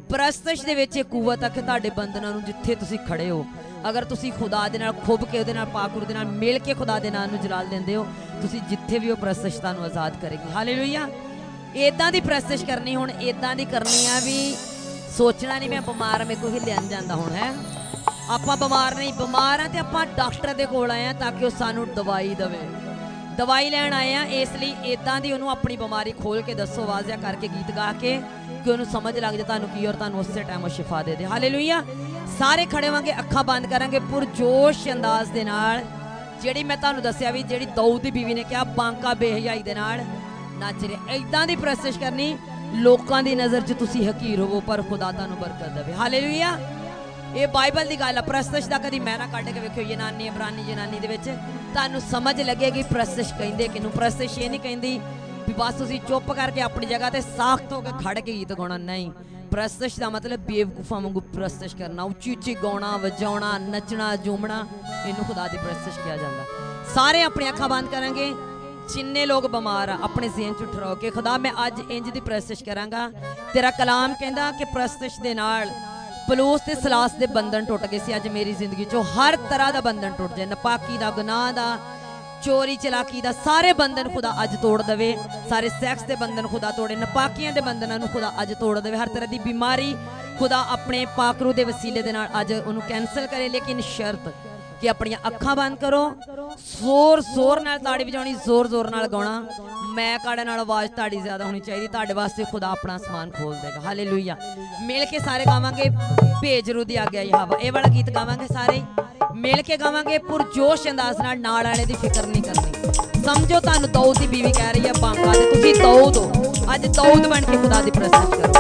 ਪ੍ਰਸਤਿਸ਼ ਦੇ ਵਿੱਚ ਇਹ ਕੂਵਤ ਆ ਕਿ ਤੁਹਾਡੇ ਬੰਧਨਾਂ ਨੂੰ ਜਿੱਥੇ ਤੁਸੀਂ ਖੜੇ ਹੋ, ਅਗਰ ਤੁਸੀਂ ਖੁਦਾ ਦੇ ਨਾਲ ਖੁੱਭ ਕੇ ਉਹਦੇ ਨਾਲ ਪਾਕ ਦੇ ਨਾਲ ਮਿਲ ਕੇ ਖੁਦਾ ਦੇ ਨਾਮ ਨੂੰ ਜਲਾਲ ਦਿੰਦੇ ਹੋ, ਤੁਸੀਂ ਜਿੱਥੇ ਵੀ ਉਹ ਪ੍ਰਸਤਿਸ਼ ਤੁਹਾਨੂੰ ਆਜ਼ਾਦ ਕਰੇਗੀ। ਹਾਲੇਲੂਇਆ। ਇਦਾਂ ਦੀ ਪ੍ਰਸਤਿਸ਼ ਕਰਨੀ, ਹੁਣ ਇਦਾਂ ਦੀ ਕਰਨੀ ਆ ਵੀ ਸੋਚਣਾ ਨਹੀਂ ਮੈਂ ਬਿਮਾਰ ਮੇਰੇ ਕੋਲ ਹਿੱਲਿਆ ਨਹੀਂ ਜਾਂਦਾ। ਹੁਣ ਹੈ ਆਪਾਂ ਬਿਮਾਰ ਨਹੀਂ, ਬਿਮਾਰ ਆ ਤੇ ਆਪਾਂ ਡਾਕਟਰ ਦੇ ਕੋਲ ਆਏ ਆ ਤਾਂ ਕਿ ਉਹ ਸਾਨੂੰ ਦਵਾਈ ਦੇਵੇ। ਦਵਾਈ ਲੈਣ ਆਏ ਆ, ਇਸ ਲਈ ਇਦਾਂ ਦੀ ਉਹਨੂੰ ਆਪਣੀ ਬਿਮਾਰੀ ਖੋਲ ਕੇ ਦੱਸੋ, ਵਾਜ਼ਿਆ ਕਰਕੇ ਗੀਤ ਗਾ ਕੇ, ਕਿ ਉਹਨੂੰ ਸਮਝ ਲੱਗ ਜਾ ਤੁਹਾਨੂੰ ਕੀ, ਔਰ ਤੁਹਾਨੂੰ ਉਸੇ ਟਾਈਮ ਉਹ ਸ਼ਿਫਾ ਦੇ ਦੇ। ਹਾਲੇਲੂਇਆ। ਸਾਰੇ ਖੜੇ ਹੋਵਾਂਗੇ, ਅੱਖਾਂ ਬੰਦ ਕਰਾਂਗੇ, ਪੁਰਜੋਸ਼ ਅੰਦਾਜ਼ ਦੇ ਨਾਲ ਜਿਹੜੀ ਮੈਂ ਤੁਹਾਨੂੰ ਦੱਸਿਆ ਵੀ ਜਿਹੜੀ ਦਾਊਦ ਦੀ ਬੀਵੀ ਨੇ ਕਿਹਾ ਬਾਂਕਾ ਬੇਹਯਾਈ ਦੇ ਨਾਲ ਨੱਚ ਰਿਹਾ। ਇਦਾਂ ਦੀ ਪ੍ਰਸਤਿਸ਼ ਕਰਨੀ, ਲੋਕਾਂ ਦੀ ਨਜ਼ਰ 'ਚ ਤੁਸੀਂ ਹਕੀਰ ਹੋਵੋ ਪਰ ਖੁਦਾ ਤੁਹਾਨੂੰ ਬਰਕਤ ਦੇਵੇ। ਹਾਲੇਲੂਇਆ। ਇਹ ਬਾਈਬਲ ਦੀ ਗੱਲ ਆ। ਪ੍ਰਸਤਿਸ਼ ਦਾ ਕਦੀ ਮੈਂ ਨਾ ਕੱਢ ਕੇ ਵੇਖਿਓ ਯੂਨਾਨੀ ਇਬਰਾਨੀ ਜਨਾਨੀ ਦੇ ਵਿੱਚ, ਤੁਹਾਨੂੰ ਸਮਝ ਲੱਗੇਗੀ ਪ੍ਰਸਤਿਸ਼ ਕਹਿੰਦੇ ਕਿਹਨੂੰ। ਪ੍ਰਸਤਿਸ਼ ਇਹ ਨਹੀਂ ਕਹਿੰਦੀ ਵੀ ਬਸ ਤੁਸੀਂ ਚੁੱਪ ਕਰਕੇ ਆਪਣੀ ਜਗ੍ਹਾ ਤੇ ਸਾਖਤ ਹੋ ਕੇ ਖੜ ਕੇ ਗੀਤ ਗਾਉਣਾ, ਨਹੀਂ। ਪ੍ਰਸਤਿਸ਼ ਦਾ ਮਤਲਬ ਬੇਵਕੂਫਾਂ ਵਾਂਗੂ ਪ੍ਰਸਤਿਸ਼ ਕਰਨਾ, ਉੱਚੀ ਉੱਚੀ ਗਾਉਣਾ, ਵਜਾਉਣਾ, ਨੱਚਣਾ, ਝੂਮਣਾ, ਇਹਨੂੰ ਖੁਦਾ ਦੀ ਪ੍ਰਸਤਿਸ਼ ਕਿਹਾ ਜਾਂਦਾ। ਸਾਰੇ ਆਪਣੀ ਅੱਖਾਂ ਬੰਦ ਕਰਾਂਗੇ। ਜਿੰਨੇ ਲੋਕ ਬਿਮਾਰ ਆ ਆਪਣੇ ਜ਼ੇਨ 'ਚ ਠਹਿਰਾਓ ਕਿ ਖੁਦਾ ਮੈਂ ਅੱਜ ਇੰਜ ਦੀ ਪ੍ਰਸਤਿਸ਼ ਕਰਾਂਗਾ। ਤੇਰਾ ਕਲਾਮ ਕਹਿੰਦਾ ਕਿ ਪ੍ਰਸਤਿਸ਼ ਦੇ ਨਾਲ ਪਲੂਸ ਤੇ ਸਲਾਸ ਦੇ ਬੰਧਨ ਟੁੱਟ ਗਏ ਸੀ। ਅੱਜ ਮੇਰੀ ਜ਼ਿੰਦਗੀ 'ਚੋਂ ਹਰ ਤਰ੍ਹਾਂ ਦਾ ਬੰਧਨ ਟੁੱਟ ਜਾਏ, ਨਪਾਕੀ ਦਾ, ਗੁਨਾਹ ਦਾ, ਚੋਰੀ ਚਲਾਕੀ ਦਾ, ਸਾਰੇ ਬੰਧਨ ਖੁਦਾ ਅੱਜ ਤੋੜ ਦੇਵੇ। ਸਾਰੇ ਸੈਕਸ ਦੇ ਬੰਧਨ ਖੁਦਾ ਤੋੜੇ, ਨਪਾਕੀਆਂ ਦੇ ਬੰਧਨਾਂ ਨੂੰ ਖੁਦਾ ਅੱਜ ਤੋੜ ਦੇਵੇ। ਹਰ ਤਰ੍ਹਾਂ ਦੀ ਬਿਮਾਰੀ ਖੁਦਾ ਆਪਣੇ ਪਾਕਰੂ ਦੇ ਵਸੀਲੇ ਦੇ ਨਾਲ ਅੱਜ ਉਹਨੂੰ ਕੈਂਸਲ ਕਰੇ। ਲੇਕਿਨ ਸ਼ਰਤ ਕਿ ਆਪਣੀਆਂ ਅੱਖਾਂ ਬੰਦ ਕਰੋ, ਜ਼ੋਰ ਨਾਲ ਤਾੜੀ ਵਜਾਉਣੀ, ਜ਼ੋਰ ਨਾਲ ਗਾਉਣਾ। ਮੈਂ ਕਾੜੇ ਨਾਲ ਆਵਾਜ਼ ਤੁਹਾਡੀ ਜ਼ਿਆਦਾ ਹੋਣੀ ਚਾਹੀਦੀ, ਤੁਹਾਡੇ ਵਾਸਤੇ ਖੁਦਾ ਆਪਣਾ ਸਮਾਨ ਖੋਲ ਦੇਗਾ। ਹਾਲੇਲੂਇਆ। ਮਿਲ ਕੇ ਸਾਰੇ ਗਾਵਾਂਗੇ ਭੇਜ ਰੂ ਦੀ ਆਗਿਆ ਯਹੋਵਾ, ਇਹ ਵਾਲਾ ਗੀਤ ਗਾਵਾਂਗੇ ਸਾਰੇ ਮਿਲ ਕੇ ਗਾਵਾਂਗੇ ਪੁਰਜੋਸ਼ ਅੰਦਾਜ਼ ਨਾਲ ਵਾਲੇ ਦੀ ਫਿਕਰ ਨਹੀਂ ਕਰਨੀ। ਸਮਝੋ ਤੁਹਾਨੂੰ ਦਾਊਦ ਦੀ ਬੀਵੀ ਕਹਿ ਰਹੀ ਹੈ ਬਾਂਕਾ ਤੇ ਤੁਸੀਂ ਦਾਊਦ ਹੋ। ਅੱਜ ਦਾਊਦ ਬਣ ਕੇ ਖੁਦਾ ਦੀ ਪ੍ਰਸਤਿਸ਼ ਕਰੋ।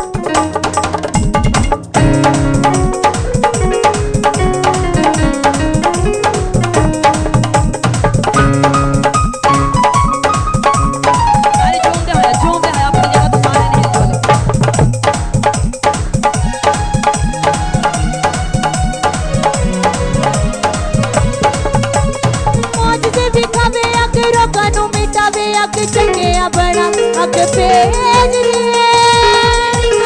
चंगे बड़ा अग पेज रे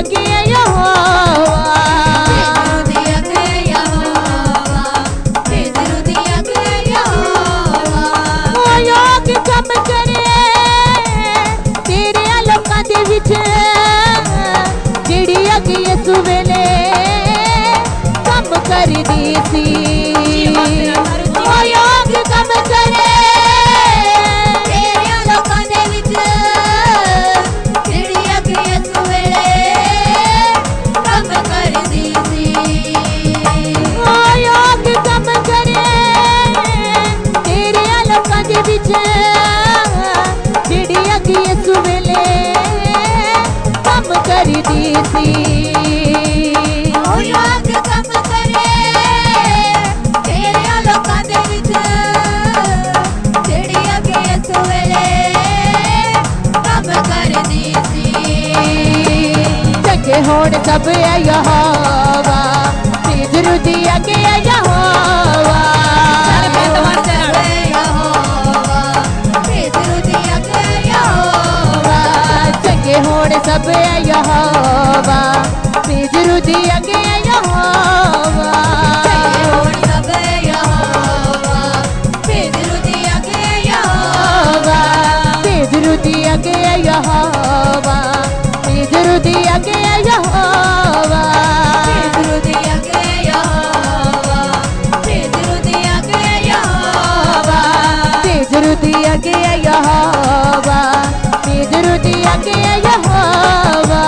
अगे यहोवा योग कम करे तेरे लोकां दे विच जेड़ी अगे यसु वेले कम करदी सी योग कम करे तेरे लोकां दे विच जेड़ी अगे यसु वेले कम करदी सी योग कम करे तेरे लोकां दे विच जेड़ी अगे यसु वेले कम करदी सी योग कम करे तेरे लोकां दे विच जेड़ी अगे यसु वेले कम करदी सी चंगे होण सब यहोवा जरूरी अगे यहोवा चंगे होण सब यहोवा जरूरी अगे यहोवा जरूरी अगे यहोवा जरूरी अगे यहोवा जरूरी अगे यहोवा जरूरी अगे यहोवा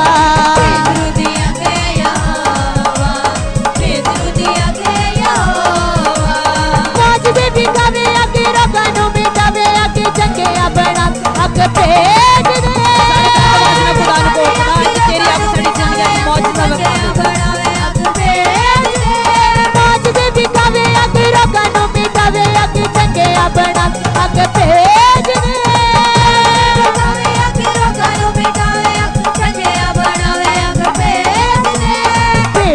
मौज दे बिकावे अगे रोगां नूं मिटावे अगे चंगे बना अग भेज दे मौज दे बिकावे अगे रोगां नूं मिटावे अगे चंगे बना अग भेज दे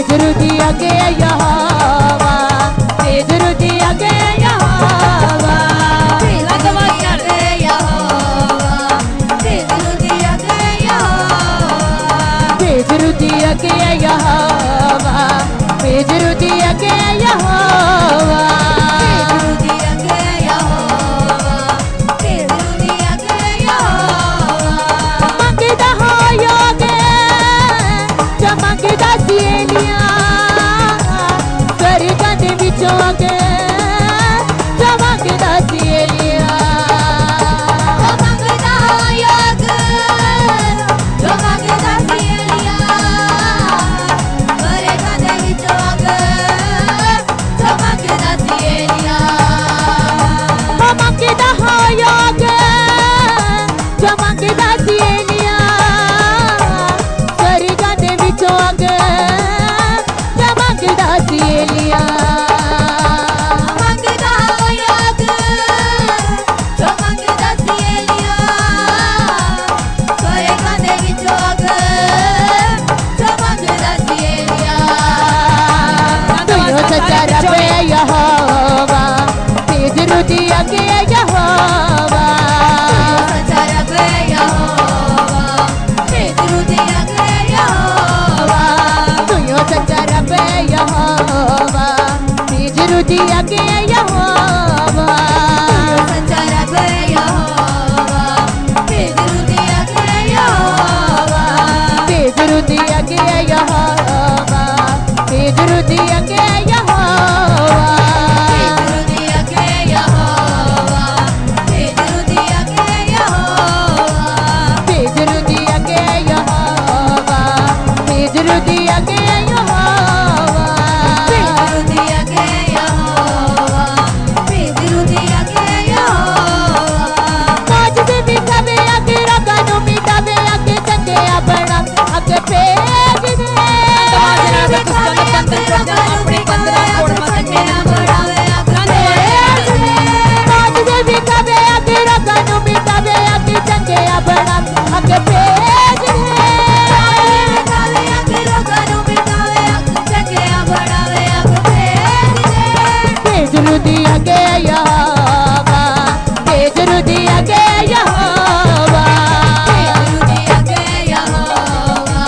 जरूरी अगे यहोवा जरूरी अगे यहोवा जरूरी अगे यहोवा जरूरी अगे यहोवा मंगदा हो योग जो मंगदा सी एलिया स्वर्गां दे विचों अगे जो मंगदा सी एलिया मंगदा हो योग जो मंगदा सी एलिया स्वर्गां दे विचों अगे जो मंगदा सी एलिया मंगदा हो योग जो मंगदा सी एलिया स्वर्गां दे विचों अगे जो मंगदा सी एलिया मंगदा हो योग जो मंगदा सी एलिया स्वर्गां दे विचों अगे जो मंगदा सी एलिया तू सच्चा रब यहोवा जरूरी अगे यहोवा सच्चा रब यहोवा जरूरी अगे यहोवा तू सच्चा रब यहोवा जरूरी अगे यहोवा सच्चा रब यहोवा जरूरी अगे यहोवा जरूरी अगे यहोवा जरूरी अगे यहोवा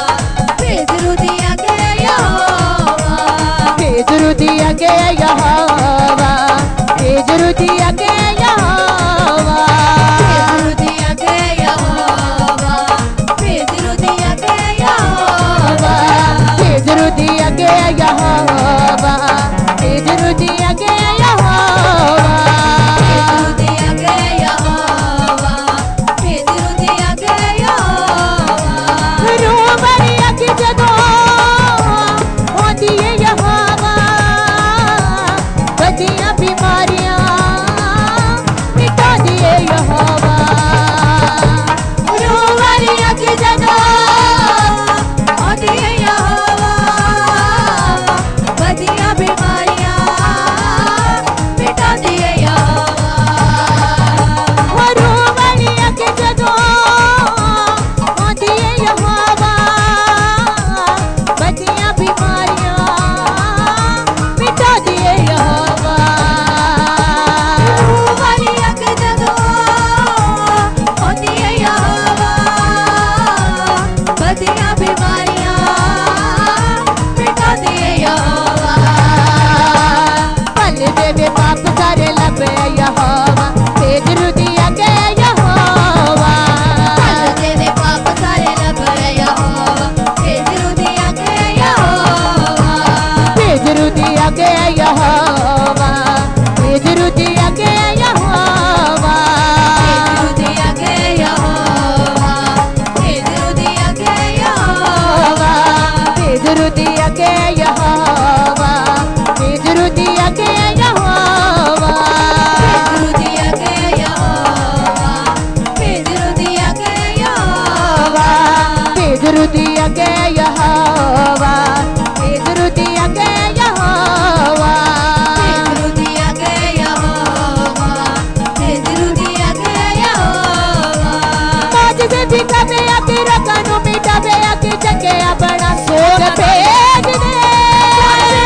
दिया के यहोवा दिया के यहोवा दिया के यहोवा दिया के यहोवा दिया के यहोवा दिया के यहोवा दिया के यहोवा रूबरिया की जगह होती है यहोवा बदियां बीमारियां मिटा दिए यहोवा रूबरिया की जगह होती है यहोवा बदियां बीमारियां मिटा दिए यहोवा रूबरिया की जगह होती है यहोवा बदियां बीमारियां मिटा दिए यहोवा रूबरिया की जगह होती है यहोवा बदियां बीमारियां मिटा दिए यहोवा पल देवे पाप सारे लबे यहोवा तेज रुदिया के यहोवा तेरे पाप सारे लब यहोवा तेज रुदिया के यहोवा तेज रुदिया के यहोवा तेज रुदिया के यहोवा रुदिया के यहोवा तेज रुदिया के यहोवा तेज रुदिया के यहोवा तेज रुदिया के यहोवा रुदिया के यहोवा तेज रुदिया के यहोवा तेज रुदिया के यहोवा तेज रुदिया के यहोवा रुदिया के यहोवा तेज रुदिया के यहोवा काज से भी कबे आके रकानो मिटावे आके जगे बड़ा सोग भेज दे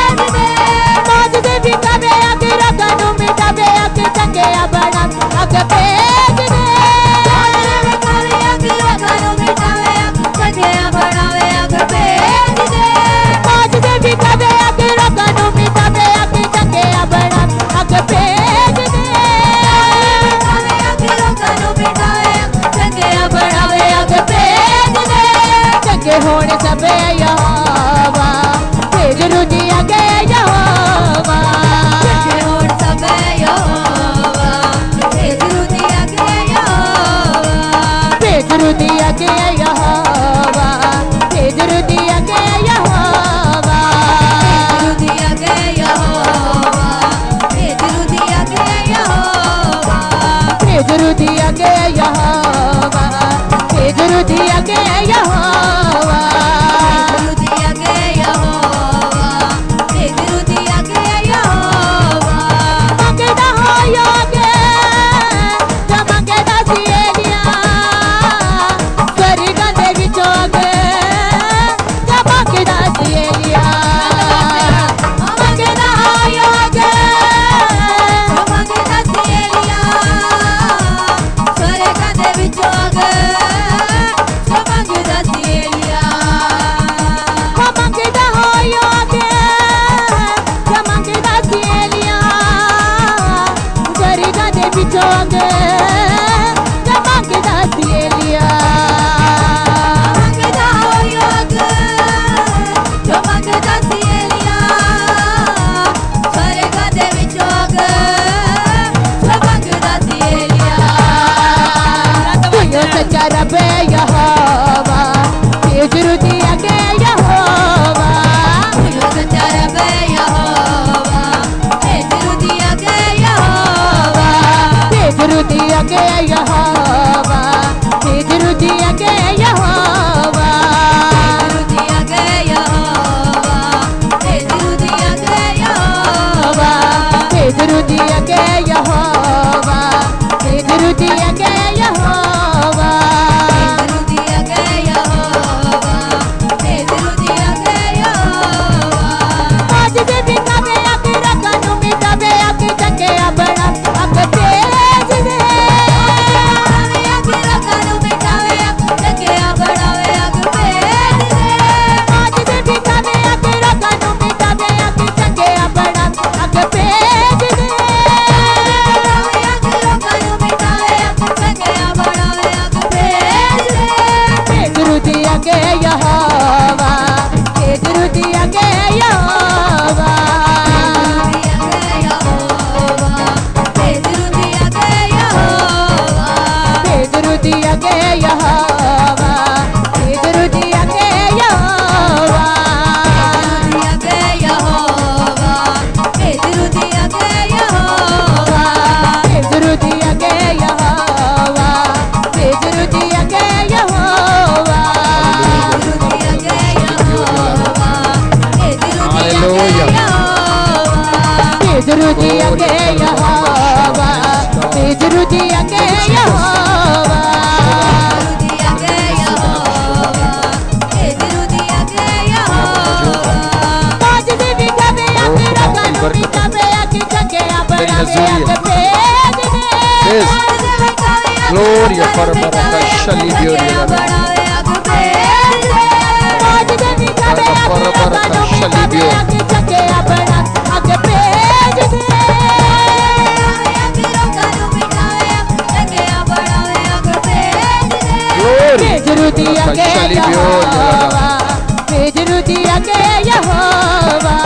काज से भी कबे आके रकानो मिटावे आके जगे बड़ा अग भेज दे काज से भी कबे आके रकानो मिटावे आके जगे बड़ा अग भेज दे जगे होने सबे यहोवा तेज रुदिया के यहोवा तेज रुदिया के यहोवा तेज रुदिया के यहोवा तेज रुदिया के यहोवा तेज रुदिया के यहोवा मंगदा हो योगे जमंगदा सिएलिया स्वर्ग दे विचोगे जमंगदा सिएलिया मंगदा हो योगे मंगदा हो योगे जमंगदा सिएलिया स्वर्ग दे विचोगे जमंगदा सिएलिया तुयो सच्चा रब यहोवा तेज रुदिया के यहोवा तेज रुदिया के यहोवा तेज रुदिया के यहोवा तेज रुदिया के यहोवा तेज रुदिया के यहोवा आज दे भी कबे आके रकानो मिटावे आके जगे बड़ा अग तेज दे आगे यहोवा तेज रुदी आगे यहोवा Gloria para Shali Bioria para Shali Bioria Gloria para Shali Bioria Pedrudia ke Yehova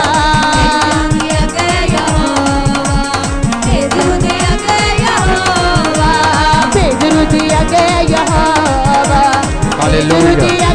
Hallelujah.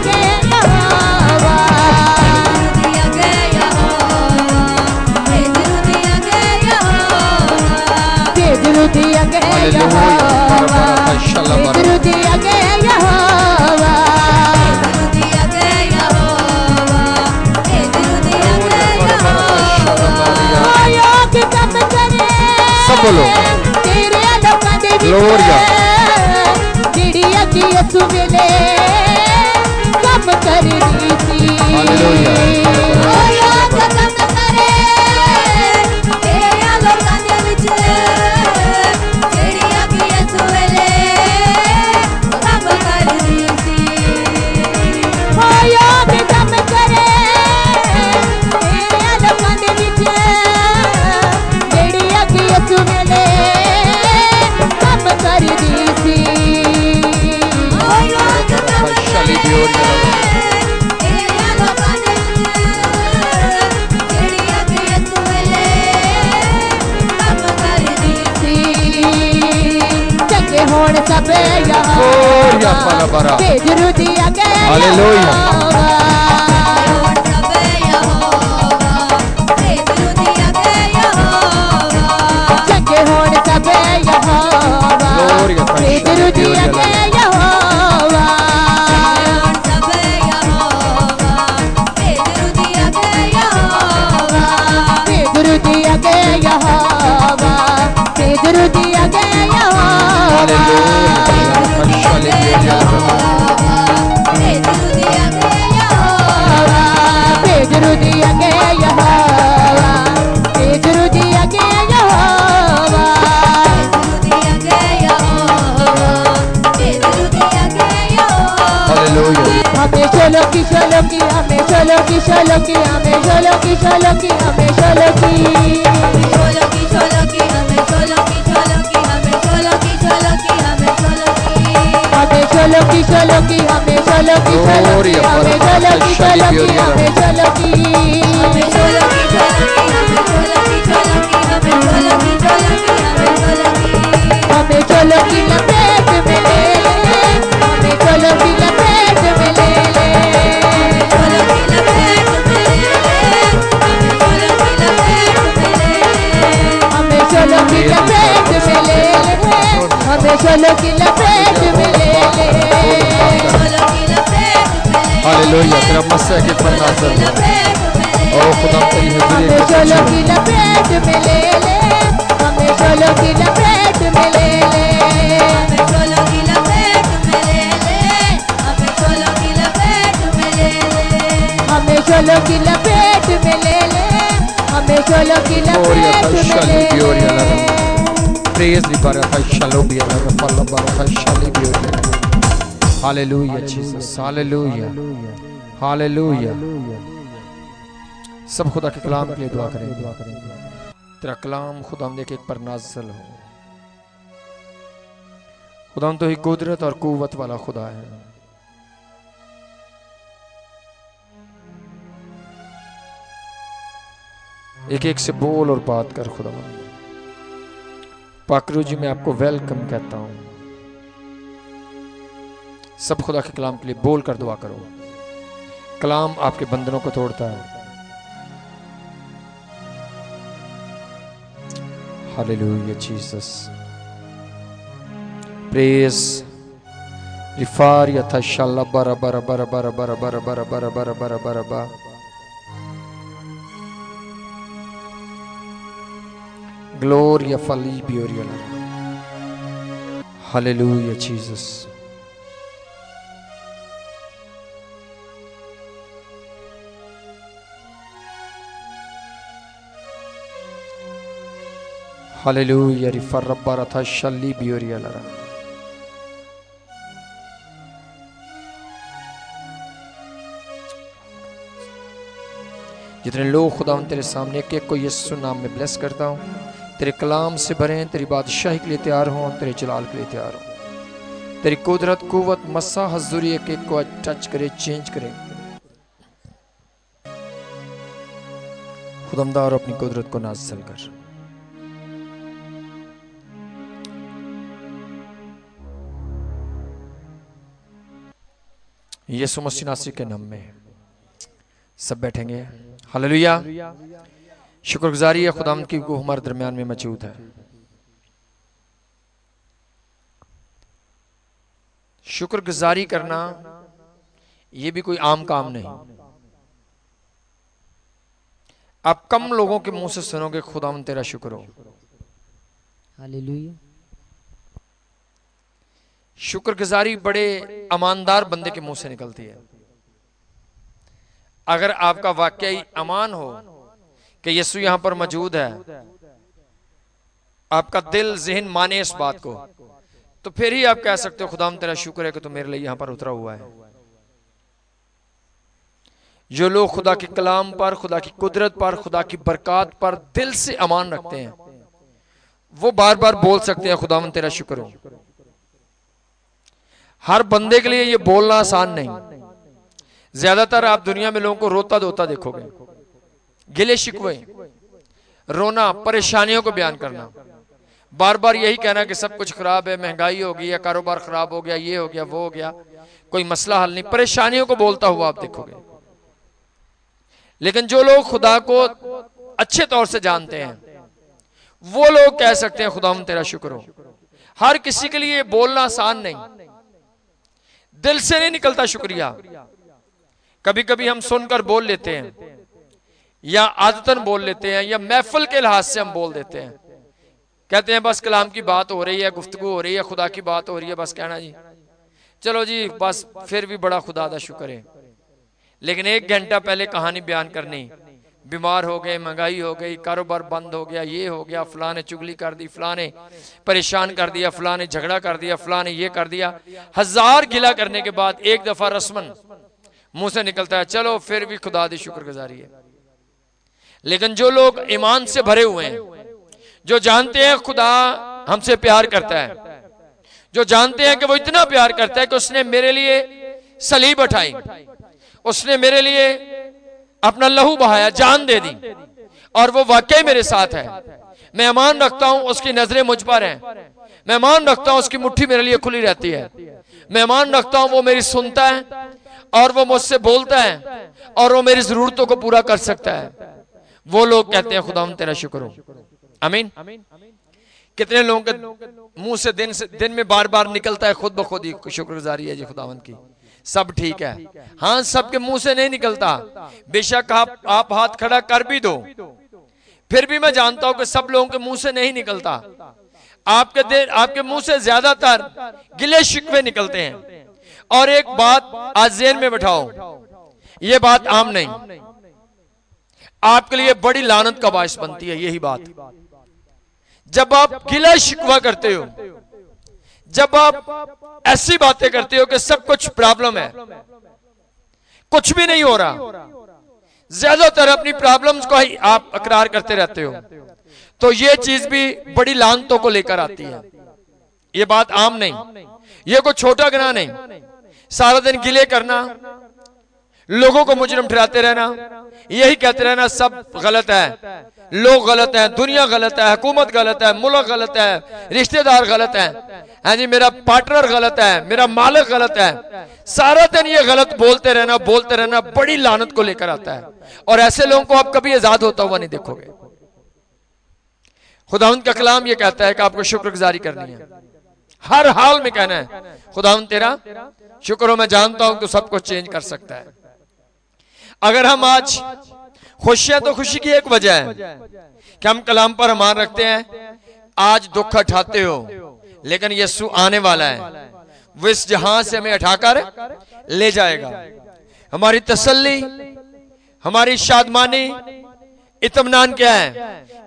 सब बोलो ग्लोरिया यसु मिले कम कर दी थी हालेलुया कम करे तेरे लोकां दे विच जेड़ियां कि यसु मिले कम कर दी थी होया कि कम करे तेरे लोकां दे विच जेड़ियां कि यसु मिले कम कर दी थी Shali Bioria Gloria para bara Hallelujah Gloria para Shali hallelujah तेरा मसीह के पर नाज़र ओ खुदा तेरी हज़ूरी में चलो की लपेट में ले ले हमें चलो की लपेट में ले ले हमें चलो की लपेट में ले ले हमें चलो की लपेट में ले ले हमें चलो की लपेट में ले ले हमें चलो की लपेट में ले ले Praise the Barakah Shalom Barakah Barakah Shalom Hallelujah Jesus Hallelujah Hallelujah सब खुदा के कलाम के लिए दुआ करेंगे तेरा कलाम खुदा हम देख एक पर नाज़िल हो खुदा हम तो ही कुदरत और कुव्वत वाला खुदा है एक एक से बोल और बात कर खुदा पाकरू जी मैं आपको वेलकम कहता हूं सब खुदा के कलाम के लिए बोल कर दुआ करो कलाम आपके बंधनों को तोड़ता है हालेलुया जीसस प्रेज रिफार यथा शाला bara bara bara bara bara bara bara bara bara bara bara bara Gloria fali bioria lara. Hallelujah, Jesus. Hallelujah, rifarabbaratha shalli bioria lara. जितने लोग खुदा तेरे सामने एक एक को यीशु नाम में ब्लेस करता हूँ, तेरे कलाम से भरें, तेरी बादशाही के लिए तैयार हों, तेरे जलाल के लिए तैयार हों। तेरी कुदरत कुव्वत मस्सा हजूरी एक एक को टच करे, चेंज करे। खुदामदार अपनी कुदरत को नाज़िल कर। यीशु मसीह नासरी के नाम में सब बैठेंगे। हालेलुया। शुक्रगुजारी है खुदाम की वो हमारे दरमियान में मौजूद है। शुक्रगुजारी करना ये भी कोई आम काम नहीं। आप कम लोगों के मुंह से सुनोगे खुदाम तेरा शुक्र हो। हालेलुया। शुक्रगुजारी बड़े ईमानदार बंदे के मुंह से निकलती है। अगर आपका वाकई अमान हो कि यीशु यहां पर मौजूद है, आपका दिल ज़हन माने इस बात को, तो फिर ही आप कह सकते हो खुदाम तेरा शुक्र है कि तू मेरे लिए यहां पर उतरा हुआ है। जो लोग खुदा के कलाम पर, खुदा की कुदरत पर, खुदा की बरकत पर दिल से अमान रखते हैं, वो बार बार बोल सकते हैं खुदाम तेरा शुक्र हो। हर बंदे के लिए ये बोलना आसान नहीं। ज्यादातर आप दुनिया में लोगों को रोता धोता देखोगे, गिले शिकवे, रोना, परेशानियों को बयान करना, बार बार यही कहना कि सब कुछ खराब है, महंगाई हो गई है, कारोबार खराब हो गया, ये हो गया, वो हो गया, कोई मसला हल नहीं, परेशानियों को बोलता हुआ आप देखोगे। लेकिन जो लोग खुदा को अच्छे तौर से जानते हैं, वो लोग कह सकते हैं खुदा तेरा शुक्र हो। हर किसी के लिए बोलना आसान नहीं, दिल से नहीं निकलता शुक्रिया। कभी कभी हम सुनकर बोल लेते हैं, या आदतन बोल लेते हैं, या महफिल के लिहाज से हम बोल देते हैं। कहते हैं बस कलाम की बात हो रही है, गुफ्तगू हो रही है, खुदा की बात हो रही है, बस कहना जी चलो जी बस, फिर भी बड़ा खुदा दा शुक्र है। लेकिन एक घंटा पहले कहानी बयान करनी, बीमार हो गए, महंगाई हो गई, कारोबार बंद हो गया, ये हो गया, फलां ने चुगली कर दी, फलां ने परेशान कर दिया, फलां ने झगड़ा कर दिया, फलां ने ये कर दिया, हजार गिला करने के बाद एक दफा रस्मन मुंह से निकलता है चलो फिर भी खुदा दी शुक्रगुजारी है। लेकिन जो लोग ईमान से भरे हुए हैं, जो जानते हैं खुदा हमसे प्यार करता है, जो जानते हैं कि वो इतना प्यार करता है कि उसने मेरे लिए सलीब उठाई, उसने मेरे लिए अपना लहू बहाया, जान दे दी, और वो वाकई मेरे साथ है, मैं ईमान रखता हूं उसकी नजरें मुझ पर हैं, मैं ईमान रखता हूं उसकी मुट्ठी मेरे लिए खुली रहती है, मैं ईमान रखता हूं वो मेरी सुनता है और वो मुझसे बोलता है और वो मेरी जरूरतों को पूरा कर सकता है, वो लोग कहते हैं खुदा तेरा शुक्र हो। आमीन। कितने लोगों के मुंह से दिन में बार बार निकलता है खुद ब खुद ही शुक्रगुजारी है जी खुदावंद की, सब ठीक है। हाँ, सबके मुंह से नहीं निकलता, बेशक आप हाथ खड़ा कर भी दो, फिर भी मैं जानता हूं कि सब लोगों के मुंह से नहीं निकलता। आपके मुंह से ज्यादातर गिले शिकवे निकलते हैं। और एक बात आज ज़हन में बैठाओ, ये बात आम नहीं, आपके लिए बड़ी लानत का बायस बनती है यही बात। जब आप गिला शिकवा करते हो, जब आप ऐसी बातें करते हो कि सब कुछ प्रॉब्लम है, कुछ भी नहीं हो रहा, ज्यादातर अपनी प्रॉब्लम्स को ही आप इकरार करते रहते हो, तो ये चीज भी बड़ी लानतों को लेकर आती है। ये बात आम नहीं, ये कोई छोटा गुनाह नहीं। सारा दिन गिले करना, लोगों को मुजरिम ठहराते रहना, यही कहते रहना सब गलत है, लोग गलत हैं, दुनिया गलत है, हुकूमत गलत है, मुल्क गलत है, रिश्तेदार गलत है, हाँ जी मेरा पार्टनर गलत है, मेरा मालिक गलत है, सारा दिन ये गलत बोलते रहना बड़ी लानत को लेकर आता है। और ऐसे लोगों को आप कभी आजाद होता हुआ नहीं देखोगे। खुदावंद का कलाम ये कहता है कि आपको शुक्रगुजारी करनी है, हर हाल में कहना है खुदावंद तेरा शुक्र हो, मैं जानता हूं तो सब कुछ चेंज कर सकता है। अगर हम आज खुशियां तो खुशी की एक वजह है कि हम कलाम पर ईमान रखते हैं। आज दुख उठाते हो, लेकिन यीशु आने वाला है, वो इस जहां से हमें उठाकर ले जाएगा। हमारी तसल्ली, हमारी शादमानी, इत्मीनान क्या है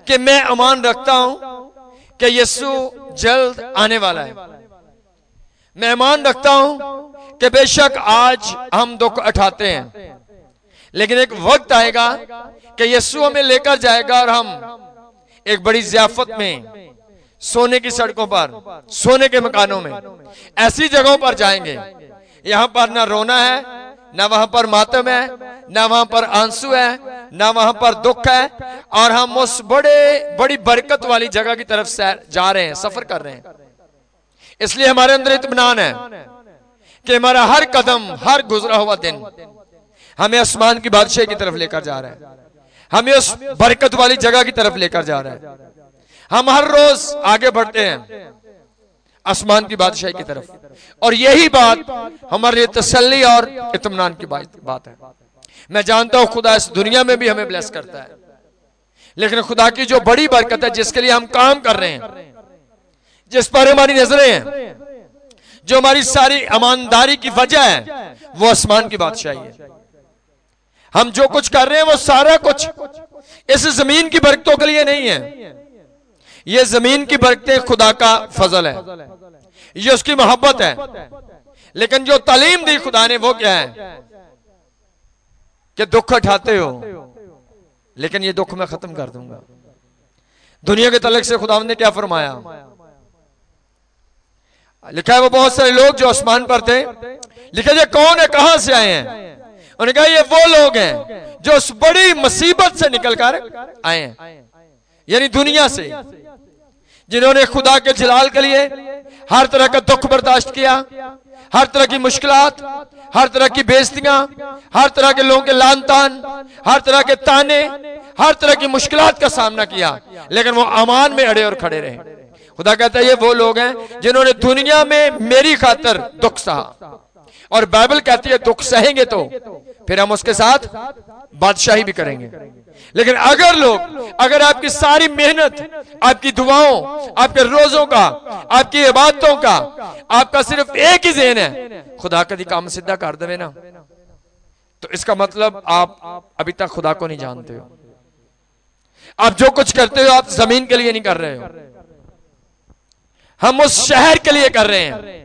कि मैं ईमान रखता हूं कि यीशु जल्द आने वाला है। मैं ईमान रखता हूं कि बेशक आज हम दुख उठाते हैं, लेकिन एक वक्त आएगा कि यीशु हमें लेकर जाएगा और हम एक बड़ी ज़ियाफत में, सोने की सड़कों पर, सोने के मकानों में, ऐसी जगहों पर जाएंगे। यहां पर ना रोना है, ना वहां पर मातम है, ना वहां पर आंसू है, ना वहां पर दुख है, और हम उस बड़ी बरकत वाली जगह की तरफ से जा रहे हैं, सफर कर रहे हैं। इसलिए हमारे अंदर इत्मीनान है कि हमारा हर कदम, हर गुजरा हुआ दिन हमें आसमान की बादशाही की तरफ लेकर जा रहा है, हमें उस बरकत वाली जगह की तरफ लेकर जा रहा है। हम हर रोज आगे बढ़ते हैं आसमान की बादशाही की तरफ, और यही बात हमारे लिए तसल्ली और इत्मीनान की बात है। मैं जानता हूं खुदा इस दुनिया में भी हमें ब्लेस करता है, लेकिन खुदा की जो बड़ी बरकत है, जिसके लिए हम काम कर रहे हैं, जिस पर हमारी नजरें हैं, जो हमारी सारी ईमानदारी की वजह है, वो आसमान की बादशाही है। हम जो कुछ कर रहे हैं वो सारा कुछ इस जमीन की बरकतों के लिए नहीं है। ये जमीन की बरकतें खुदा का फजल है, ये उसकी मोहब्बत है, लेकिन जो तालीम दी खुदा ने वो क्या है कि दुख उठाते हो, लेकिन ये दुख मैं खत्म कर दूंगा। दुनिया के तलक से खुदा ने क्या फरमाया, लिखा है वो बहुत सारे लोग जो आसमान पर थे, लिखा ये कौन है, कहां से आए हैं? उन्होंने कहा ये वो लोग हैं जो उस बड़ी मुसीबत से निकलकर आए हैं, यानी दुनिया से, जिन्होंने खुदा के जलाल के लिए हर तरह का दुख बर्दाश्त किया, हर तरह की मुश्किलात, हर तरह की बेइज्जतियां, हर तरह के लोगों के लान तान, हर तरह के ताने, हर तरह की मुश्किलात का सामना किया, लेकिन वो अमान में अड़े और खड़े रहे। खुदा कहता है ये वो लोग हैं जिन्होंने दुनिया में मेरी खातिर दुख सहा, और बाइबल कहती है दुख सहेंगे तो फिर हम उसके साथ बादशाही भी करेंगे। लेकिन अगर आपकी सारी मेहनत, आपकी दुआओं, आपके रोजों का, आपकी इबादतों का, आपका सिर्फ एक ही ज़हन है खुदा कदी काम सीधा कर देवे ना, तो इसका मतलब आप अभी तक खुदा को नहीं जानते हो। आप जो कुछ करते हो आप जमीन के लिए नहीं कर रहे हो, हम उस शहर के लिए कर रहे हैं,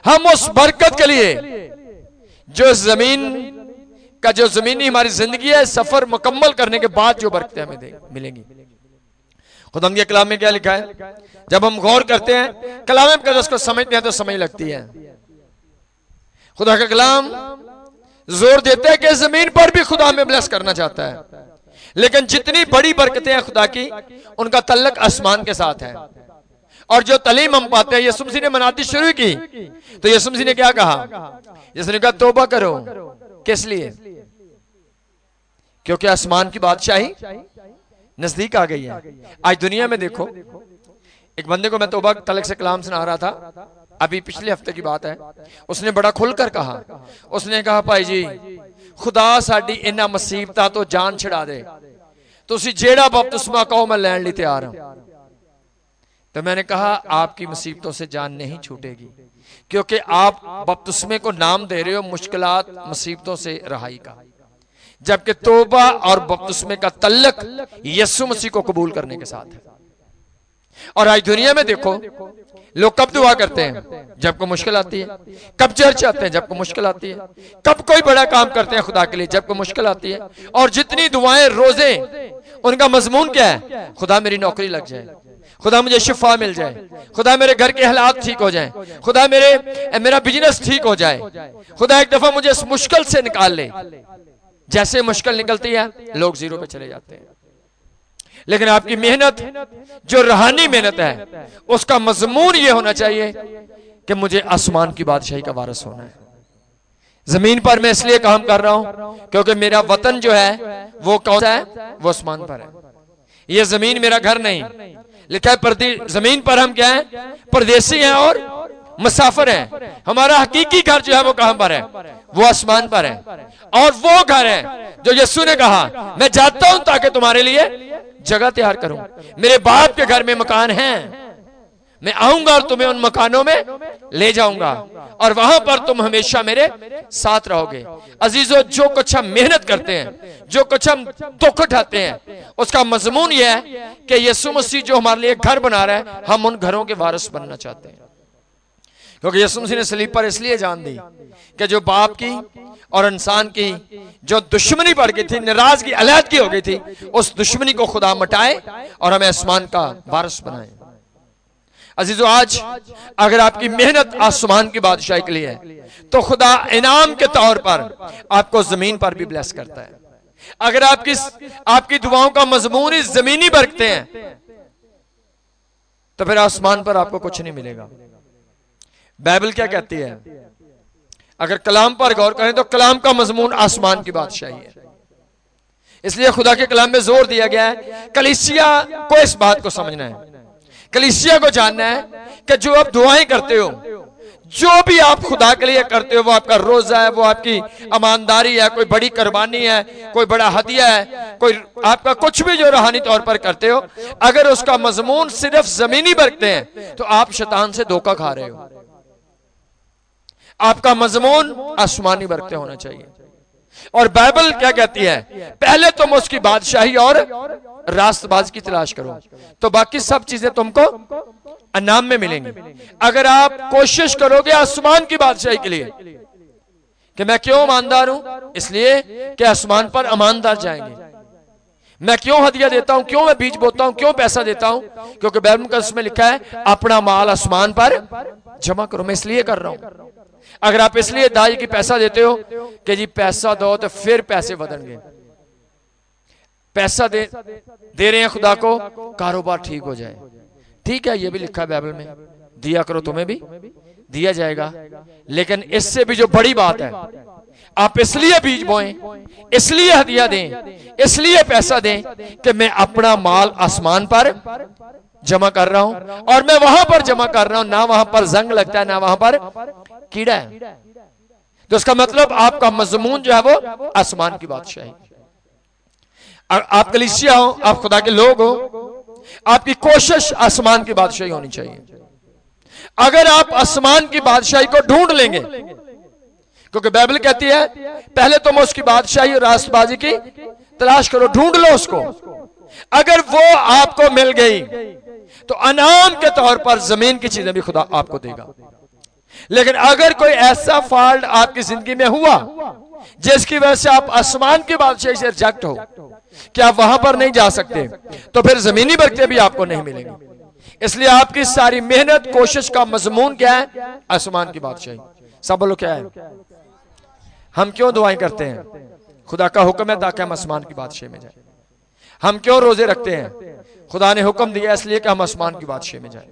हम उस बरकत के लिए जो जमीन का, जो जमीनी हमारी जिंदगी है, सफर मुकम्मल करने के बाद जो बरकतें हमें मिलेंगी। खुदा के कलाम में क्या लिखा है, जब हम गौर करते हैं कलाम मुकद्दस को समझते हैं तो समझ लगती है। खुदा का कलाम जोर देता है कि जमीन पर भी खुदा हमें ब्लेस करना चाहता है, लेकिन जितनी बड़ी बरकतें हैं खुदा की, उनका तल्लक आसमान के साथ है। और जो तालीम हम पाते हैं, यीशु मसीह ने मनाती शुरू की, तो यीशु मसीह ने क्या कहा, यीशु ने कहा तौबा करो। किस लिए? क्योंकि आसमान की बादशाही नजदीक आ गई है। आज दुनिया में देखो, एक बंदे को मैं तौबा तलक से कलाम सुना रहा था, अभी पिछले हफ्ते की बात है, उसने बड़ा खुलकर कहा, उसने कहा भाई जी खुदा साडी इन्हां मुसीबतां तो जान छड़ा दे, तुसी जेड़ा बपतिस्मा कहो मैं लैण लई तैयार हूं। तो मैंने कहा आपकी मुसीबतों से जान नहीं छूटेगी, क्योंकि आप बपतिस्मे को नाम दे रहे हो मुश्किलात, मुसीबतों से रहाई का, जबकि तौबा और बपतिस्मे का तल्लक यीशु मसीह को कबूल करने के साथ है। और आज दुनिया में देखो लोग कब दुआ करते हैं, जब कोई मुश्किल आती है, कब चर्च आते हैं, जब कोई मुश्किल आती है, कब कोई बड़ा काम करते हैं खुदा के लिए, जब कोई मुश्किल आती है। और जितनी दुआएं, रोजे, उनका मजमून क्या है, खुदा मेरी नौकरी लग जाए, खुदा मुझे शिफा मिल जाए, खुदा मेरे घर के हालात ठीक हो जाए, खुदा मेरा बिजनेस ठीक हो जाए, खुदा एक दफा मुझे इस मुश्किल से निकाल ले। जैसे मुश्किल निकलती है लोग जीरो पे चले जाते हैं। लेकिन आपकी मेहनत जो रूहानी मेहनत है, उसका मजमून ये होना चाहिए कि मुझे आसमान की बादशाही का वारिस होना है। जमीन पर मैं इसलिए काम कर रहा हूं क्योंकि मेरा वतन जो है वो कौन सा है, वो आसमान पर है। ये जमीन मेरा घर नहीं। लिखा है जमीन पर हम क्या है, परदेसी हैं और मुसाफिर हैं। हमारा हकीकी घर जो है वो कहां पर है? वो आसमान पर है। और वो घर है जो यीशु ने कहा मैं जाता हूं ताकि तुम्हारे लिए जगह तैयार करूं। मेरे बाप के घर में मकान हैं, मैं आऊंगा और तुम्हें उन मकानों में ले जाऊंगा और वहां पर तुम हमेशा मेरे साथ रहोगे। अजीजों, जो कुछ हम मेहनत करते हैं, जो कुछ हम दुख उठाते हैं, उसका मजमून यह है कि यीशु मसीह जो हमारे लिए घर बना रहा है, हम उन घरों के वारिस बनना चाहते हैं। क्योंकि यीशु मसीह ने सलीब पर इसलिए जान दी कि जो बाप की और इंसान की जो दुश्मनी बढ़ गई थी, नाराजगी अलहदगी हो गई थी, उस दुश्मनी को खुदा मिटाए और हमें आसमान का वारिस बनाए। अजीजों, आज अगर आपकी मेहनत आसमान की बादशाही के लिए है तो खुदा इनाम के तौर पर आपको जमीन पर भी ब्लेस करता है। अगर आपकी दुआओं का मजमून इस जमीनी बरकते हैं तो फिर आसमान पर आपको कुछ नहीं मिलेगा। बाइबल क्या कहती है? अगर कलाम पर गौर करें तो कलाम का मजमून आसमान की बादशाही है। इसलिए खुदा के कलाम में जोर दिया गया है कलीसिया को इस बात को समझना है, कलीसिया को जानना है कि जो आप दुआएं करते हो, जो भी आप खुदा के लिए करते हो, वो आपका रोजा है, वो आपकी ईमानदारी है, कोई बड़ी कुर्बानी है, कोई बड़ा हदिया है, कोई आपका कुछ भी जो रूहानी तौर पर करते हो, अगर उसका मजमून सिर्फ जमीनी बरकते हैं तो आप शैतान से धोखा खा रहे हो। आपका मजमून आसमानी बरकते होना चाहिए। और बाइबल क्या कहती है? पहले तुम उसकी बादशाही और रास्तबाजी की तलाश करो तो बाकी सब चीजें तुमको इनाम में मिलेंगी। अगर आप कोशिश करोगे आसमान की बादशाही के लिए कि मैं क्यों ईमानदार हूं, इसलिए कि आसमान पर ईमानदार जाएंगे। मैं क्यों हदिया देता हूं, क्यों मैं बीज बोता हूं, क्यों पैसा देता हूं? क्योंकि बाइबल में इसमें लिखा है अपना माल आसमान पर जमा करो। मैं इसलिए कर रहा हूं। अगर आप इसलिए दाई की पैसा देते हो कि जी पैसा दो तो फिर पैसे बदलेंगे, पैसा दे रहे हैं खुदा को, कारोबार ठीक हो जाए, ठीक है, ये भी लिखा है बाइबल में, दिया करो तुम्हें भी दिया जाएगा। लेकिन इससे भी जो बड़ी बात है, आप इसलिए बीज बोएं, इसलिए हदिया दें, इसलिए पैसा दें कि मैं अपना माल आसमान पर जमा कर रहा हूं और मैं वहां पर जमा कर रहा हूं, ना वहां पर जंग लगता है, ना वहां पर कीड़ा है। तो इसका मतलब आपका मजमून जो है वो आसमान की बादशाही। आप कलीसिया हो, आप खुदा के लोग हो, आपकी कोशिश आसमान की बादशाही होनी चाहिए। अगर आप आसमान की बादशाही को ढूंढ लेंगे, क्योंकि बाइबल कहती है पहले तुम उसकी बादशाही और रास्तबाजी की तलाश करो, ढूंढ लो उसको। अगर वो आपको मिल गई तो अनाम के तौर पर जमीन की चीजें भी खुदा आपको देगा। लेकिन अगर कोई ऐसा फॉल्ट आपकी जिंदगी में हुआ जिसकी वजह से आप आसमान की बादशाही से रिजेक्ट हो कि आप वहां पर नहीं जा सकते, तो फिर जमीनी बरकतें भी आपको नहीं मिलेंगी। इसलिए आपकी सारी मेहनत कोशिश का मजमून क्या है? आसमान की बादशाही। सब बोलो क्या है? हम क्यों दुआएं करते हैं? खुदा का हुक्म है ताकि हम आसमान की बादशाही में जाए। हम क्यों रोजे रखते हैं? खुदा ने हुक्म दिया इसलिए कि हम आसमान की बादशाही में जाए।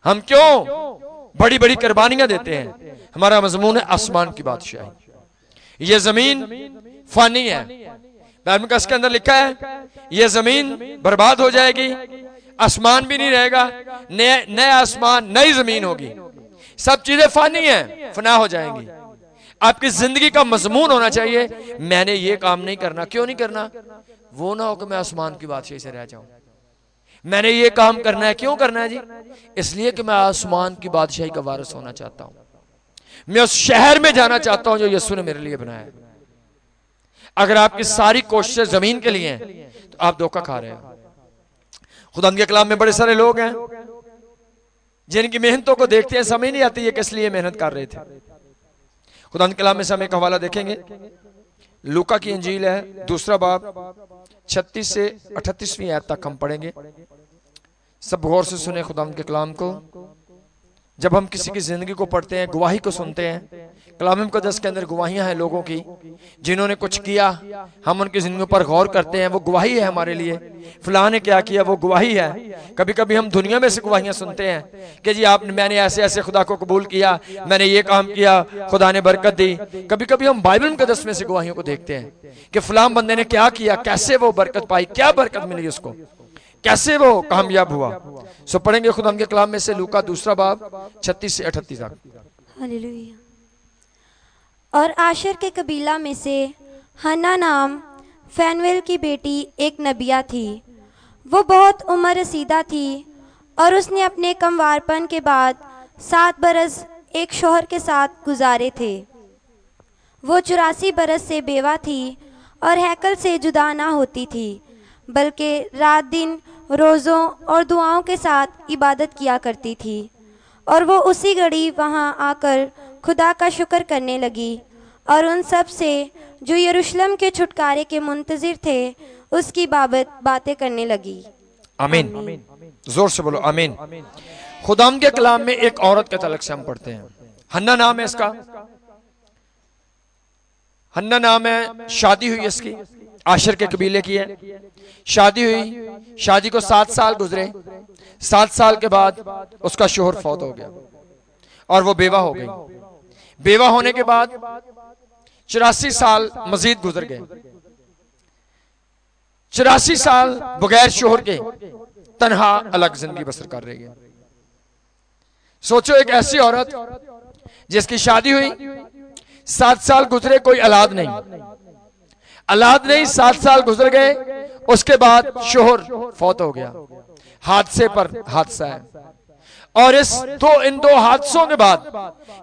हम क्यों बड़ी बड़ी कुर्बानियां देते हैं? हमारा मजमून है आसमान की बादशाही। ये जमीन फानी है, बाइबल का इसके अंदर लिखा है ये जमीन बर्बाद हो जाएगी, आसमान भी नहीं रहेगा, नए आसमान नई जमीन होगी, सब चीजें फानी हैं, फना हो जाएंगी। आपकी जिंदगी का मजमून होना चाहिए मैंने ये काम नहीं करना। क्यों नहीं करना? वो ना हो कि मैं आसमान की बादशाही से रह जाऊं। मैंने ये काम करना है, क्यों करना है जी? इसलिए कि मैं आसमान की बादशाही का वारिस होना चाहता हूं। मैं उस शहर में जाना चाहता हूं जो यीशु ने मेरे लिए बनाया है। अगर आपकी सारी कोशिशें जमीन के लिए हैं तो आप धोखा खा रहे हैं। खुदा के कलाम में बड़े सारे लोग हैं जिनकी मेहनतों को देखते हैं, समझ नहीं आती ये किस लिए मेहनत कर रहे थे। खुदा के कलाम में से हम एक हवाला देखेंगे, लूका की इंजील है 2 बाब 36 से 38वीं आयत तक हम पढ़ेंगे। सब गौर से सुने खुदा के कलाम को। जब हम किसी की जिंदगी को पढ़ते हैं, गवाही को सुनते हैं, कलाम मुकद्दस के अंदर गवाहियां हैं लोगों की जिन्होंने कुछ किया, हम उनकी जिंदगी पर गौर करते हैं, वो गवाही है हमारे लिए। फलां ने क्या किया, वो गवाही है। कभी कभी हम दुनिया में से गवाहियां सुनते हैं कि जी मैंने ऐसे ऐसे खुदा को कबूल किया, मैंने ये काम किया, खुदा ने बरकत दी। कभी कभी हम बाइबल मुकद्दस में से गवाहियों को देखते हैं कि फलां बंदे ने क्या किया, कैसे वो बरकत पाई, क्या बरकत मिली उसको, कैसे वो कामयाब हुआ। सो पढ़ेंगे खुदा के कलाम में से लूका 2 बाब 36 से 38 तक। हालेलुया। और आशर के कबीला में से हन्ना नाम फैनवेल की बेटी एक नबिया थी। वो बहुत उम्र रसीदा थी और उसने अपने कमवारपन के बाद 7 बरस एक शौहर के साथ गुजारे थे। वो 84 बरस से बेवा थी और हैकल से जुदा ना होती थी, बल्कि रात दिन रोज़ों और दुआओं के साथ इबादत किया करती थी। और वो उसी घड़ी वहाँ आकर खुदा का शुक्र करने लगी और उन सब से जो यरूशलेम के छुटकारे के मुंतजिर थे उसकी बाबत बातें करने लगी। आमीन। जोर से बोलो आमीन। खुदाम के कलाम में एक औरत के तलक से हम पढ़ते हैं। हन्ना नाम है इसका, हन्ना नाम है। शादी हुई इसकी, आशर के कबीले की है। शादी हुई, शादी को 7 साल गुजरे। 7 साल के बाद उसका शोहर फौत हो गया और वो बेवा हो गई। बेवा होने के बाद 84 साल मजीद गुजर गए। 84 साल बगैर शोहर के तन्हा अलग जिंदगी बसर कर रही है। सोचो, एक ऐसी औरत जिसकी शादी हुई, 7 साल गुजरे, कोई औलाद नहीं, औलाद नहीं, 7 साल गुजर गए। उसके बाद शोहर फौत हो गया। हादसे पर हादसा है। और इन दो हादसों के बाद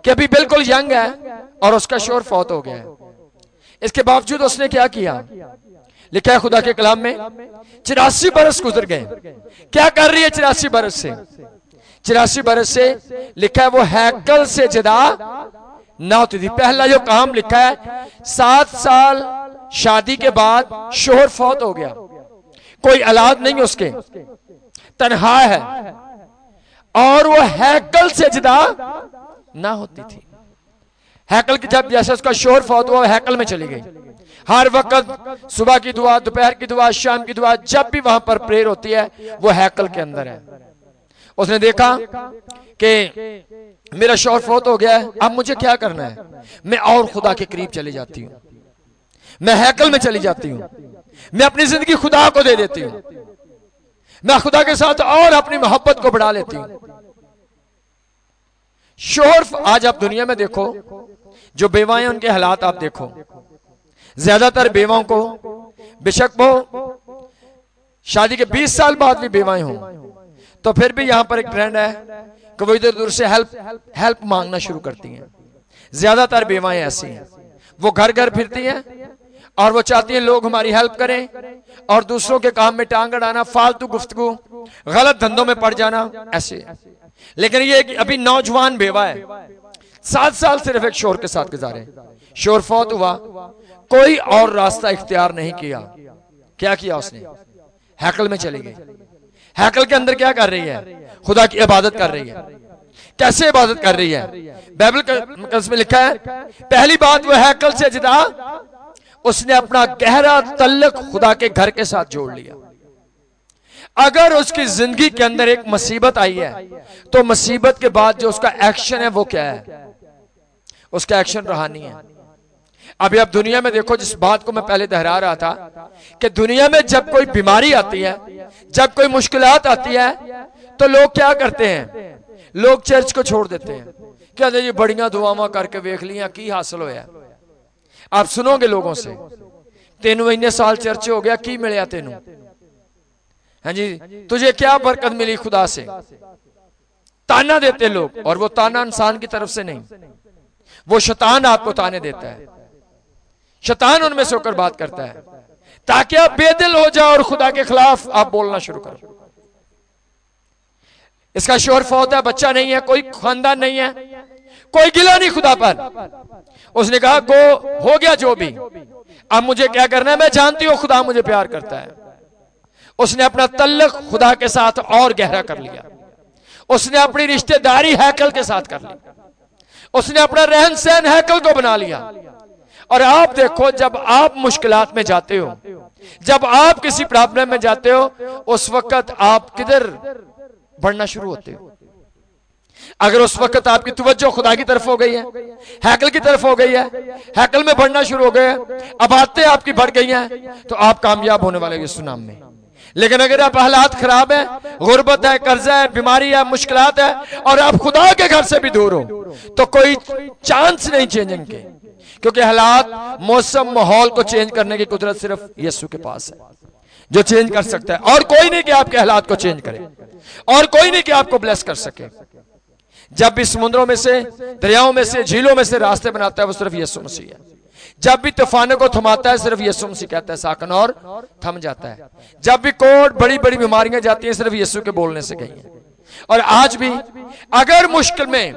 कि अभी बिल्कुल यंग है और उसका शोहर फौत हो गया है, इसके बावजूद उसने क्या किया? लिखा है खुदा के कलाम में 84 बरस गुजर गए। क्या कर रही है 84 बरस से? 84 बरस से लिखा है वो हैकल से जुदा ना होती थी। पहला जो काम लिखा है, 7 साल शादी के बाद शोहर फौत हो गया, कोई औलाद नहीं उसके, तन्हा है और वो हैकल से जुदा ना होती थी। हैकल की जब जैसे उसका शोहर फौत हुआ, हैकल में चली गई। हर वक्त सुबह की दुआ, दोपहर की दुआ, शाम की दुआ, जब भी वहां पर प्रेयर होती है वो हैकल के अंदर है। उसने देखा कि मेरा शौहर फौत हो गया है, अब मुझे क्या करना है? मैं और खुदा के करीब चली जाती हूँ, मैं हैकल में चली जाती हूँ, मैं अपनी जिंदगी खुदा को दे देती हूँ, मैं खुदा के साथ और अपनी मोहब्बत को बढ़ा लेती हूँ। शौहर, आज आप दुनिया में देखो जो बेवाएं, उनके हालात आप देखो। ज्यादातर बेवाओं को, बेशक वो शादी के 20 साल बाद भी बेवाएं हों, तो फिर भी यहां पर एक ट्रेंड है कि वो इधर उधर से हेल्प मांगना शुरू करती हैं। ज्यादातर बेवाएं ऐसी हैं, वो घर घर फिरती हैं और वो चाहती हैं लोग हमारी हेल्प करें, और दूसरों के काम में टांग अड़ाना, फालतू गुफ्तगू, गलत धंधों में पड़ जाना, ऐसे। लेकिन ये अभी नौजवान बेवा है, 7 साल सिर्फ एक शोहर के साथ गुजारे, शोहर फौत हुआ, कोई और रास्ता इख्तियार नहीं किया। क्या किया उसने? हैकल में चली गई। हैकल के अंदर क्या कर रही है? खुदा की इबादत कर रही है। कैसे इबादत कर रही है? बाइबल में लिखा है, पहली बात वो हैकल से जुदा, उसने अपना गहरा तल्लुक खुदा के घर के साथ जोड़ लिया। अगर उसकी जिंदगी के अंदर एक मुसीबत आई है, तो मुसीबत के बाद जो उसका एक्शन है वो क्या है? उसका एक्शन रूहानी है। अभी आप दुनिया में देखो, जिस बात को मैं पहले दोहरा रहा था कि दुनिया में जब कोई बीमारी आती है, जब कोई मुश्किलात आती है, तो लोग क्या करते हैं? लोग चर्च को छोड़ देते हैं। क्या जी बड़ियां दुआवां करके वेख लिया, की हासिल होया? आप सुनोगे लोगों से, तेनू इन्ने साल चर्च हो गया, की मिलया तेनू? हाँ जी, तुझे क्या बरकत मिली खुदा से? ताना देते लोग, और वो ताना इंसान की तरफ से नहीं, वो शैतान आपको ताने देता है। शैतान उनमें से होकर बात करता है ताकि आप बेदिल हो जाओ और खुदा के खिलाफ आप बोलना शुरू करो। इसका शोहर फौत है, बच्चा नहीं है, कोई खानदान नहीं है, कोई गिला नहीं खुदा पर। उसने कहा गो, हो गया जो भी, अब मुझे क्या करना है? मैं जानती हूं खुदा मुझे प्यार करता है। उसने अपना तल्लुक खुदा के साथ और गहरा कर लिया। उसने अपनी रिश्तेदारी हैकल के साथ कर ली। उसने अपना रहन सहन हैकल को बना लिया। और आप देखो, जब आप मुश्किलात में जाते हो, जब आप किसी प्रॉब्लम में जाते हो, उस वक्त आप किधर बढ़ना शुरू होते हो? अगर उस वक्त आपकी तवज्जो खुदा की तरफ हो गई है, हैकल की तरफ हो गई है, हैकल में बढ़ना शुरू हो गए, अब आते आपकी बढ़ गई हैं, तो आप कामयाब होने वाले यीशु नाम में। लेकिन अगर आप हालात खराब है, गुर्बत है, कर्जा है, बीमारी है, मुश्किलात है, और आप खुदा के घर से भी दूर हो, तो कोई चांस नहीं चेंजिंग के, क्योंकि हालात, मौसम, माहौल को चेंज करने की कुदरत सिर्फ यीशु के पास है, जो चेंज कर सकता है। और कोई नहीं कि आपके हालात को चेंज करे, और कोई नहीं कि आपको ब्लेस कर सके। जब भी समुद्रों में से, दरियाओं में से, झीलों में से रास्ते बनाता है, वो सिर्फ यीशु मसीह है। जब भी तूफानों को थमाता है, सिर्फ यीशु मसीह कहता है साकन, और थम जाता है। जब भी कोट, बड़ी बड़ी बीमारियां जाती हैं, सिर्फ यीशु के बोलने से गई हैं। और आज भी अगर मुश्किल में,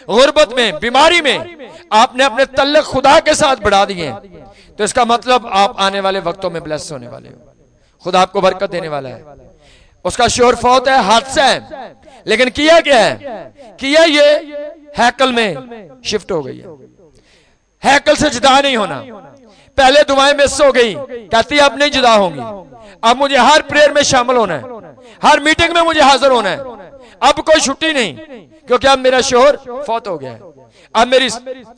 गुर्बत में, बीमारी में आपने अपने तल्लक खुदा के साथ बढ़ा दिए हैं, तो इसका मतलब आप आने वाले वक्तों में ब्लेस होने वाले हो। खुदा आपको बरकत देने वाला है। उसका शोर फौत है, हादसा है, लेकिन किया क्या है? किया ये हैकल में शिफ्ट हो गई है। हैकल से जुदा नहीं होना। पहले दुआएं मिस हो गई, कहती है अब नहीं जुदा होंगी, अब मुझे हर प्रेयर में शामिल होना है, हर मीटिंग में मुझे हाजिर होना है, अब कोई छुट्टी नहीं, क्योंकि अब मेरा शोहर फौत हो गया है। अब मेरी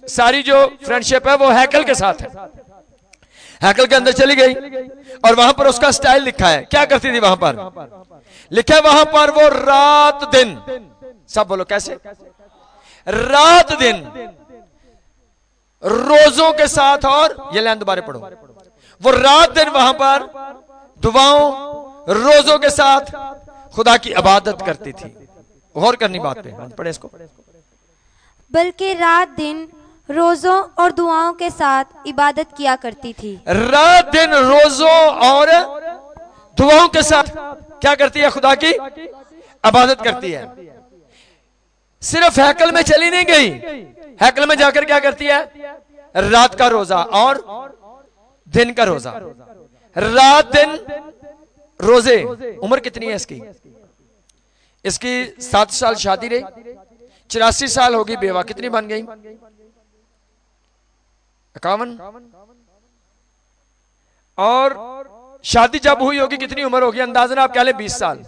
सारी जो फ्रेंडशिप है वो हैकल के साथ है। हैकल के अंदर चली गई और वहां पर उसका स्टाइल लिखा है। क्या करती थी वहां पर? लिखा है वहां पर वो रात दिन, सब बोलो कैसे? रात दिन रोजों के साथ, और ये लाइन दोबारा पढ़ो, वो रात दिन वहां पर दुआओं, रोजों के साथ खुदा की इबादत करती थी। गौर करनी बात पे, पढ़े इसको। बल्कि रात दिन रोजों और दुआओं के साथ इबादत किया करती थी। रात दिन रोजों और दुआओं के साथ क्या करती है? खुदा की इबादत करती है। सिर्फ हैकल में चली नहीं गई, हैकल में जाकर क्या करती है? रात का रोजा और दिन का रोजा। रात दिन रोजे। उम्र कितनी है इसकी? इसकी 7 साल शादी रही, 84 साल होगी बेवा। कितनी बन गई? 51। और शादी जब हुई होगी कितनी उम्र होगी? अंदाजन आप कह ले 20 साल।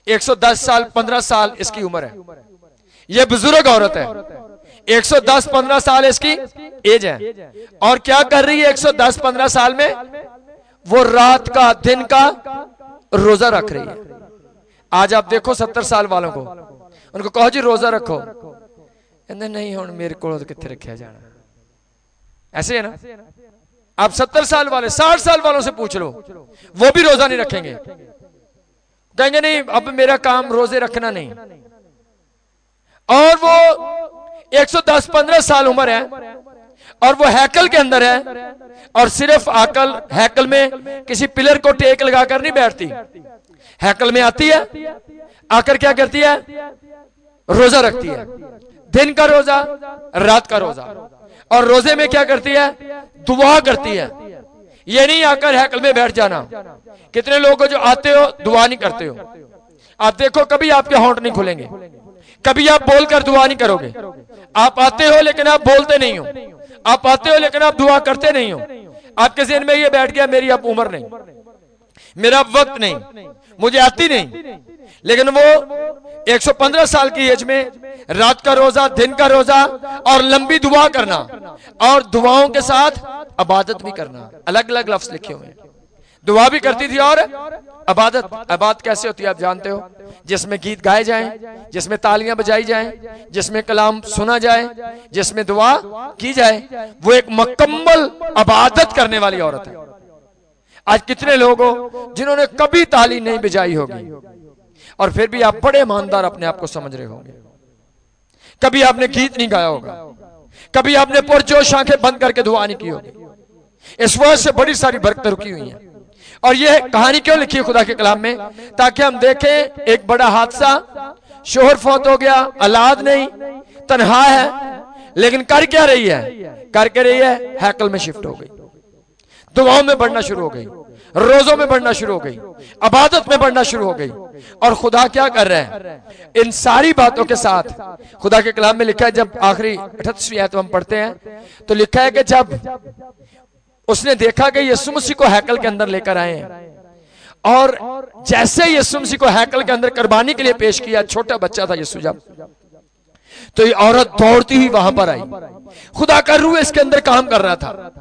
110 साल 15 साल इसकी उम्र है। यह बुजुर्ग औरत है। 110-15 साल इसकी एज है। और क्या कर रही है 110-15 साल में? वो रात का, दिन का रोजा रख रही है। आज आप देखो 70 साल वालों को, उनको कहो जी रोजा रखो, कहते नहीं हुण मेरे को कितने रखा जाना। ऐसे है ना? आप 70 साल वाले, 60 साल वालों से पूछ लो, वो भी रोजा नहीं रखेंगे। कहेंगे नहीं अब मेरा काम रोजे रखना नहीं। और वो 110-15 साल उम्र है और वो हैकल के अंदर है, और सिर्फ आकल हैकल में किसी पिलर को टेक लगाकर नहीं बैठती। हैकल में आती है, आकर क्या करती है? रोजा रखती है। दिन का रोजा, रात का रोजा। और रोजे में क्या करती है? दुआ करती है। ये नहीं आकर हैकल में बैठ जाना। कितने लोग जो आते हो दुआ नहीं करते हो। आप देखो कभी आपके होंठ नहीं खुलेंगे, कभी आप बोलकर दुआ नहीं करोगे। आप आते हो लेकिन आप बोलते नहीं हो, आप आते हो लेकिन आप दुआ करते नहीं हो। आपके ज़हन में ये बैठ गया मेरी अब उम्र नहीं, मेरा वक्त नहीं, मुझे आती नहीं। लेकिन वो 115 साल की एज में रात का रोजा, दिन का रोजा और लंबी दुआ करना और दुआओं के साथ इबादत भी करना। अलग अलग लफ्ज लिखे हुए हैं। दुआ भी करती थी और इबादत। इबादत कैसे होती है आप जानते हो? जिसमें गीत गाए जाएं, जिसमें तालियां बजाई जाएं, जिसमें कलाम सुना जाए, जिसमें दुआ की जाए। वो एक मुकम्मल इबादत करने वाली औरत है। आज कितने लोग हो जिन्होंने कभी ताली नहीं बजाई होगी और फिर भी आप बड़े ईमानदार अपने आप को समझ रहे होंगे। कभी आपने गीत नहीं गाया होगा, कभी आपने पुरजोश आंखें बंद करके दुआ नहीं की होगी। इस वजह से बड़ी सारी बरकतें रुकी हुई हैं। और यह कहानी क्यों लिखी है खुदा के कलाम में? ताकि हम देखें एक बड़ा हादसा, शोहर फौत हो गया, औलाद नहीं, तन्हा है, लेकिन कर क्या रही है? करके रही है हैकल में शिफ्ट हो गई, दुआओं में बढ़ना शुरू हो गई, रोजों में बढ़ना शुरू हो गई, इबादत में बढ़ना शुरू हो गई। और खुदा क्या कर रहे हैं इन सारी बातों के साथ? खुदा के कलाम में लिखा है, जब आखिरी 38वीं आयत हम पढ़ते हैं तो लिखा है कि जब उसने देखा कि यीशु मसीह को हैकल के अंदर लेकर आए हैं और जैसे यीशु मसीह को हैकल के अंदर कुर्बानी के लिए पेश किया, छोटा बच्चा था यीशु जब, तो ये औरत दौड़ती हुई वहां पर आई। खुदा का रूह इसके अंदर काम कर रहा था।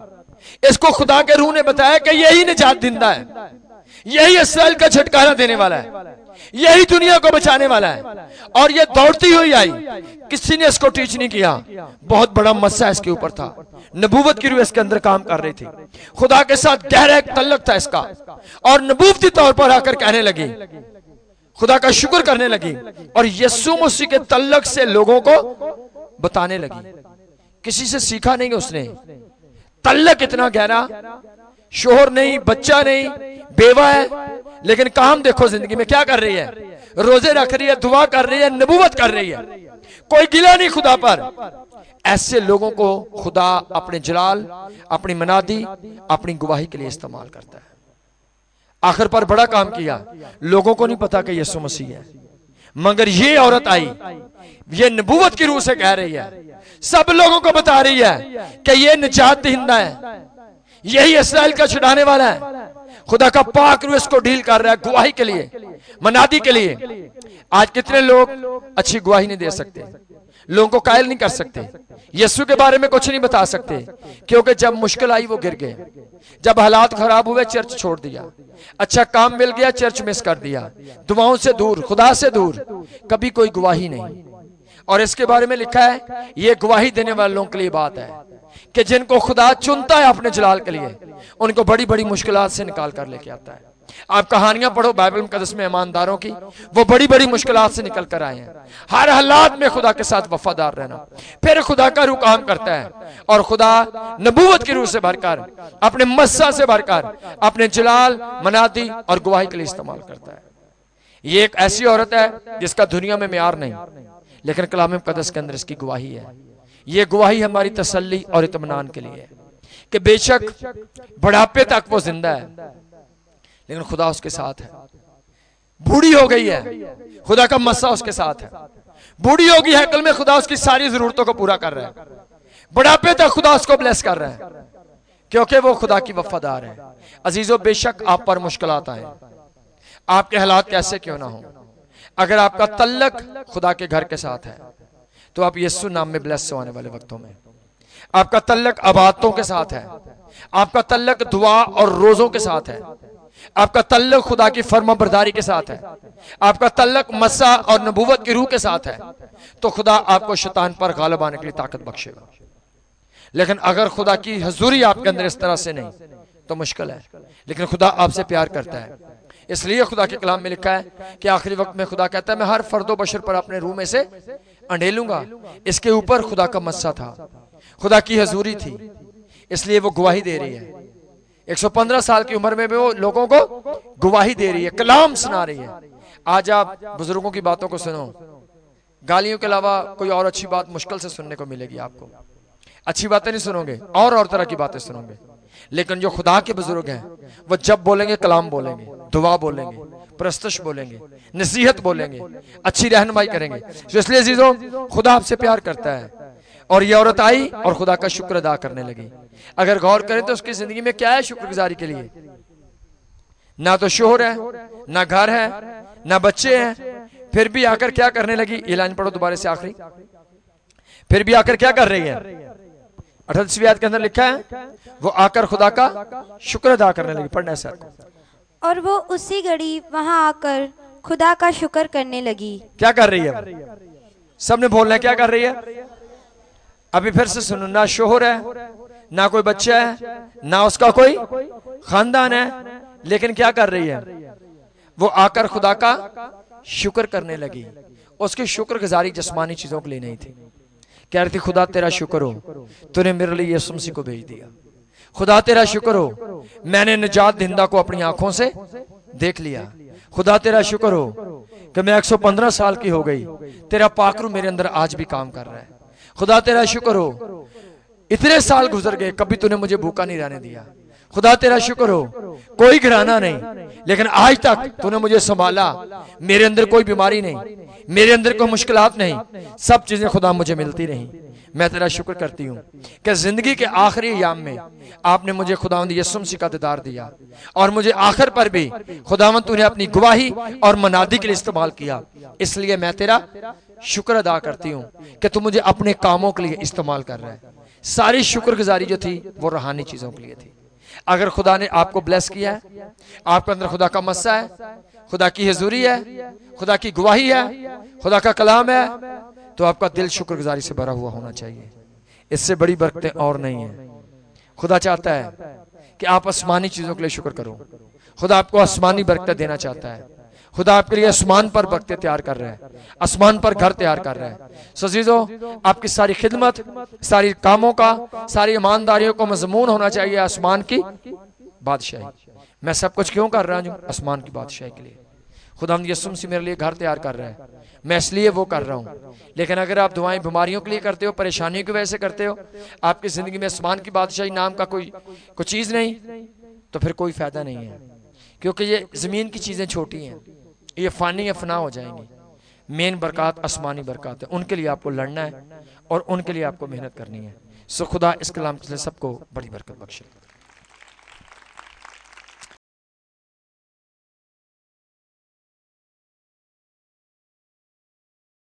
इसको खुदा के रूह ने बताया कि यही निजात जिंदा है, यही इस्राएल का छुटकारा देने वाला है, यही दुनिया को बचाने वाला है। और ये दौड़ती हुई आई, किसी ने इसको टीच नहीं किया। बहुत बड़ा मस्सा इसके ऊपर था, नबूवत की रूह इसके अंदर काम कर रही थी, खुदा के साथ गहरा एक तल्लुक था इसका। और नबूवती तौर पर आकर कहने लगी, खुदा का शुक्र करने लगी और यीशु मसीह के तल्लुक से लोगों को बताने लगी। किसी से सीखा नहीं उसने, तल्लुक इतना गहरा, शोहर नहीं, बच्चा नहीं, बेवा है, लेकिन काम देखो जिंदगी में क्या कर रही है, रोजे रख रही है, दुआ कर रही है, नबूवत कर रही है, कोई गिला नहीं खुदा पर। ऐसे लोगों को खुदा अपने जलाल, अपनी मनादी, अपनी गवाही के लिए इस्तेमाल करता है। आखिर पर बड़ा काम किया, लोगों को नहीं पता कि यीशु मसीह है, मगर ये औरत आई, ये नबूवत की रूह से कह रही है, सब लोगों को बता रही है कि ये निजात दहिंदा है, यही इस्राएल का छुड़ाने वाला है। खुदा का पाक रूह इसको डील कर रहा है गवाही के लिए, मनादी के लिए। आज कितने लोग अच्छी गवाही नहीं दे सकते, लोगों को कायल नहीं कर सकते, यीशु के बारे में कुछ नहीं बता सकते, क्योंकि जब मुश्किल आई वो गिर गए, जब हालात खराब हुए चर्च छोड़ दिया, अच्छा काम मिल गया चर्च मिस कर दिया, दुआओं से दूर, खुदा से दूर, कभी कोई गवाही नहीं। और इसके बारे में लिखा है, ये गवाही देने वालों के लिए बात है कि जिनको खुदा चुनता है अपने जलाल के लिए, उनको बड़ी बड़ी मुश्किलात से निकाल कर लेके आता है। आप कहानियां पढ़ो बाइबल मुकद्दस में ईमानदारों की, वो बड़ी बड़ी मुश्किलात से निकल कर आए हैं। हर हालात में खुदा के साथ वफादार रहना, फिर खुदा का रूह काम करता है और खुदा नबूवत की रूह से भरकर, अपने मस्सा से भरकर, अपने जलाल, मनादी और गवाही के लिए इस्तेमाल करता है। ये एक ऐसी औरत है जिसका दुनिया में मियार नहीं, लेकिन कलाम मुकद्दस के अंदर इसकी गवाही है। ये गवाही हमारी तसल्ली और इत्मीनान के लिए है कि बेशक बुढ़ापे तक वो जिंदा है, लेकिन खुदा उसके साथ है। बूढ़ी हो गई है, खुदा का मस्सा उसके साथ है। बूढ़ी हो गई है, कल में खुदा उसकी सारी जरूरतों को पूरा कर रहा है। बुढ़ापे तक खुदा उसको ब्लेस कर रहा है, क्योंकि वो खुदा की वफादार है। अजीजों, बेशक आप पर मुश्किलात आए, आपके हालात कैसे क्यों ना हो, अगर आपका तल्लक खुदा के घर के साथ है तो आप यीशु नाम में ब्लेस होने वाले वक्तों में, आपका तल्लक अबादतों के साथ है, आपका तल्लक दुआ और रोजों के साथ है, आपका तल्लक खुदा की फर्माबरदारी के साथ है, आपका तल्लक मस्सा और नबूवत की रूह के साथ है, तो खुदा आपको शैतान पर गालिब आने के लिए ताकत बख्शेगा। लेकिन अगर खुदा की हजूरी आपके अंदर इस तरह से नहीं तो मुश्किल है। लेकिन खुदा आपसे प्यार करता है, इसलिए खुदा के कलाम में लिखा है कि आखिरी वक्त में खुदा कहता है, मैं हर फर्दो बशर पर अपने रूह में से अंडेलूंगा। इसके ऊपर खुदा का मस्सा था, खुदा की हजूरी थी, इसलिए वो गवाही दे रही है। 115 साल की उम्र में भी वो लोगों को गवाही दे रही है, कलाम सुना रही है। आज आप बुजुर्गों की बातों को सुनो, गालियों के अलावा कोई और अच्छी बात मुश्किल से सुनने को मिलेगी आपको। अच्छी बातें नहीं सुनोगे, और तरह की बातें सुनोगे। लेकिन जो खुदा के बुजुर्ग हैं वो जब बोलेंगे कलाम बोलेंगे, दुआ बोलेंगे, प्रस्तश बोलेंगे, नसीहत बोलेंगे, अच्छी रहनुमाई करेंगे। तो इसलिए अजीजों, खुदा आपसे प्यार करता है। और ये औरत आई और खुदा का शुक्र अदा करने लगी। अगर गौर करें तो उसकी जिंदगी में क्या है शुक्रगुजारी के लिए? ना तो शोहर है, ना घर है, ना बच्चे हैं, फिर भी आकर क्या करने लगी? ये लाइन पढ़ो दोबारा से आखिरी। फिर भी आकर क्या कर रही है? 38वीं आयत के अंदर लिखा है, वो आकर खुदा का शुक्र अदा करने लगी। पढ़ना है। और वो उसी घड़ी वहां आकर खुदा का शुक्र करने लगी। क्या कर रही है? सबने बोलना है, क्या कर रही है? अभी फिर से सुनो, ना शोहर है, ना कोई बच्चा है, ना उसका कोई खानदान है, लेकिन क्या कर रही है? वो आकर खुदा का शुक्र करने लगी। उसकी शुक्रगुजारी जिस्मानी चीजों के लिए नहीं थी। कह रही थी, खुदा तेरा शुक्र हो, तूने मेरे लिए यीशु मसीह को भेज दिया। खुदा तेरा शुक्र हो, मैंने निजात दहिंदा को अपनी आंखों से देख लिया। खुदा तेरा शुक्र हो कि मैं 115 साल की हो गई, तेरा पाकरू मेरे अंदर आज भी काम कर रहा है। खुदा तेरा शुक्र हो, इतने साल गुजर गए, कभी तूने मुझे भूखा नहीं रहने दिया। खुदा तेरा शुक्र हो, कोई घराना नहीं, लेकिन आज तक तूने मुझे संभाला। मेरे अंदर कोई बीमारी नहीं, मेरे अंदर कोई मुश्किलात नहीं, सब चीजें खुदा मुझे मिलती रही। मैं तेरा शुक्र करती हूँ कि जिंदगी के आखिरी अयाम में आपने मुझे खुदावंद यीशु मसीह का दीदार दिया, और मुझे आखिर पर भी खुदावंद तूने अपनी गवाही और मनादी के लिए इस्तेमाल किया। इसलिए मैं तेरा शुक्र अदा करती हूँ कि तू मुझे अपने कामों के लिए इस्तेमाल कर रहा है। सारी शुक्रगुजारी जो थी वो रूहानी चीजों के लिए थी। अगर खुदा ने आपको ब्लेस किया है, आपके अंदर खुदा का मस्सा है, खुदा की हजूरी है, खुदा की गवाही है, खुदा का कलाम है, तो आपका दिल शुक्रगुजारी से भरा हुआ होना चाहिए। इससे बड़ी बरकतें और नहीं है। खुदा चाहता है कि आप आसमानी चीजों के लिए शुक्र करो। खुदा आपको आसमानी बरकतें देना चाहता है। खुदा आपके लिए आसमान पर बरकतें तैयार कर रहा है, आसमान पर घर तैयार कर रहा है। सो अजीजों, आपकी सारी खिदमत, सारी कामों का, सारी ईमानदारियों को मजमून होना चाहिए आसमान की बादशाही। मैं सब कुछ क्यों कर रहा हूँ? आसमान की बादशाही के लिए। खुदावंद यीशु मसीह मेरे लिए घर तैयार कर रहा है, मैं इसलिए वो कर रहा हूँ। लेकिन अगर आप दुआएं बीमारियों के लिए करते हो, परेशानियों की वजह से करते हो, आपकी जिंदगी में आसमान की बादशाही नाम का कोई चीज नहीं, तो फिर कोई फायदा नहीं है। क्योंकि ये जमीन की चीजें छोटी हैं, ये फानी या फना हो जाएंगी। मेन बरकत आसमानी बरकत है, उनके लिए आपको लड़ना है और उनके लिए आपको मेहनत करनी है। सो खुदा इस कलाम के लिए सबको बड़ी बरकत बख्शे।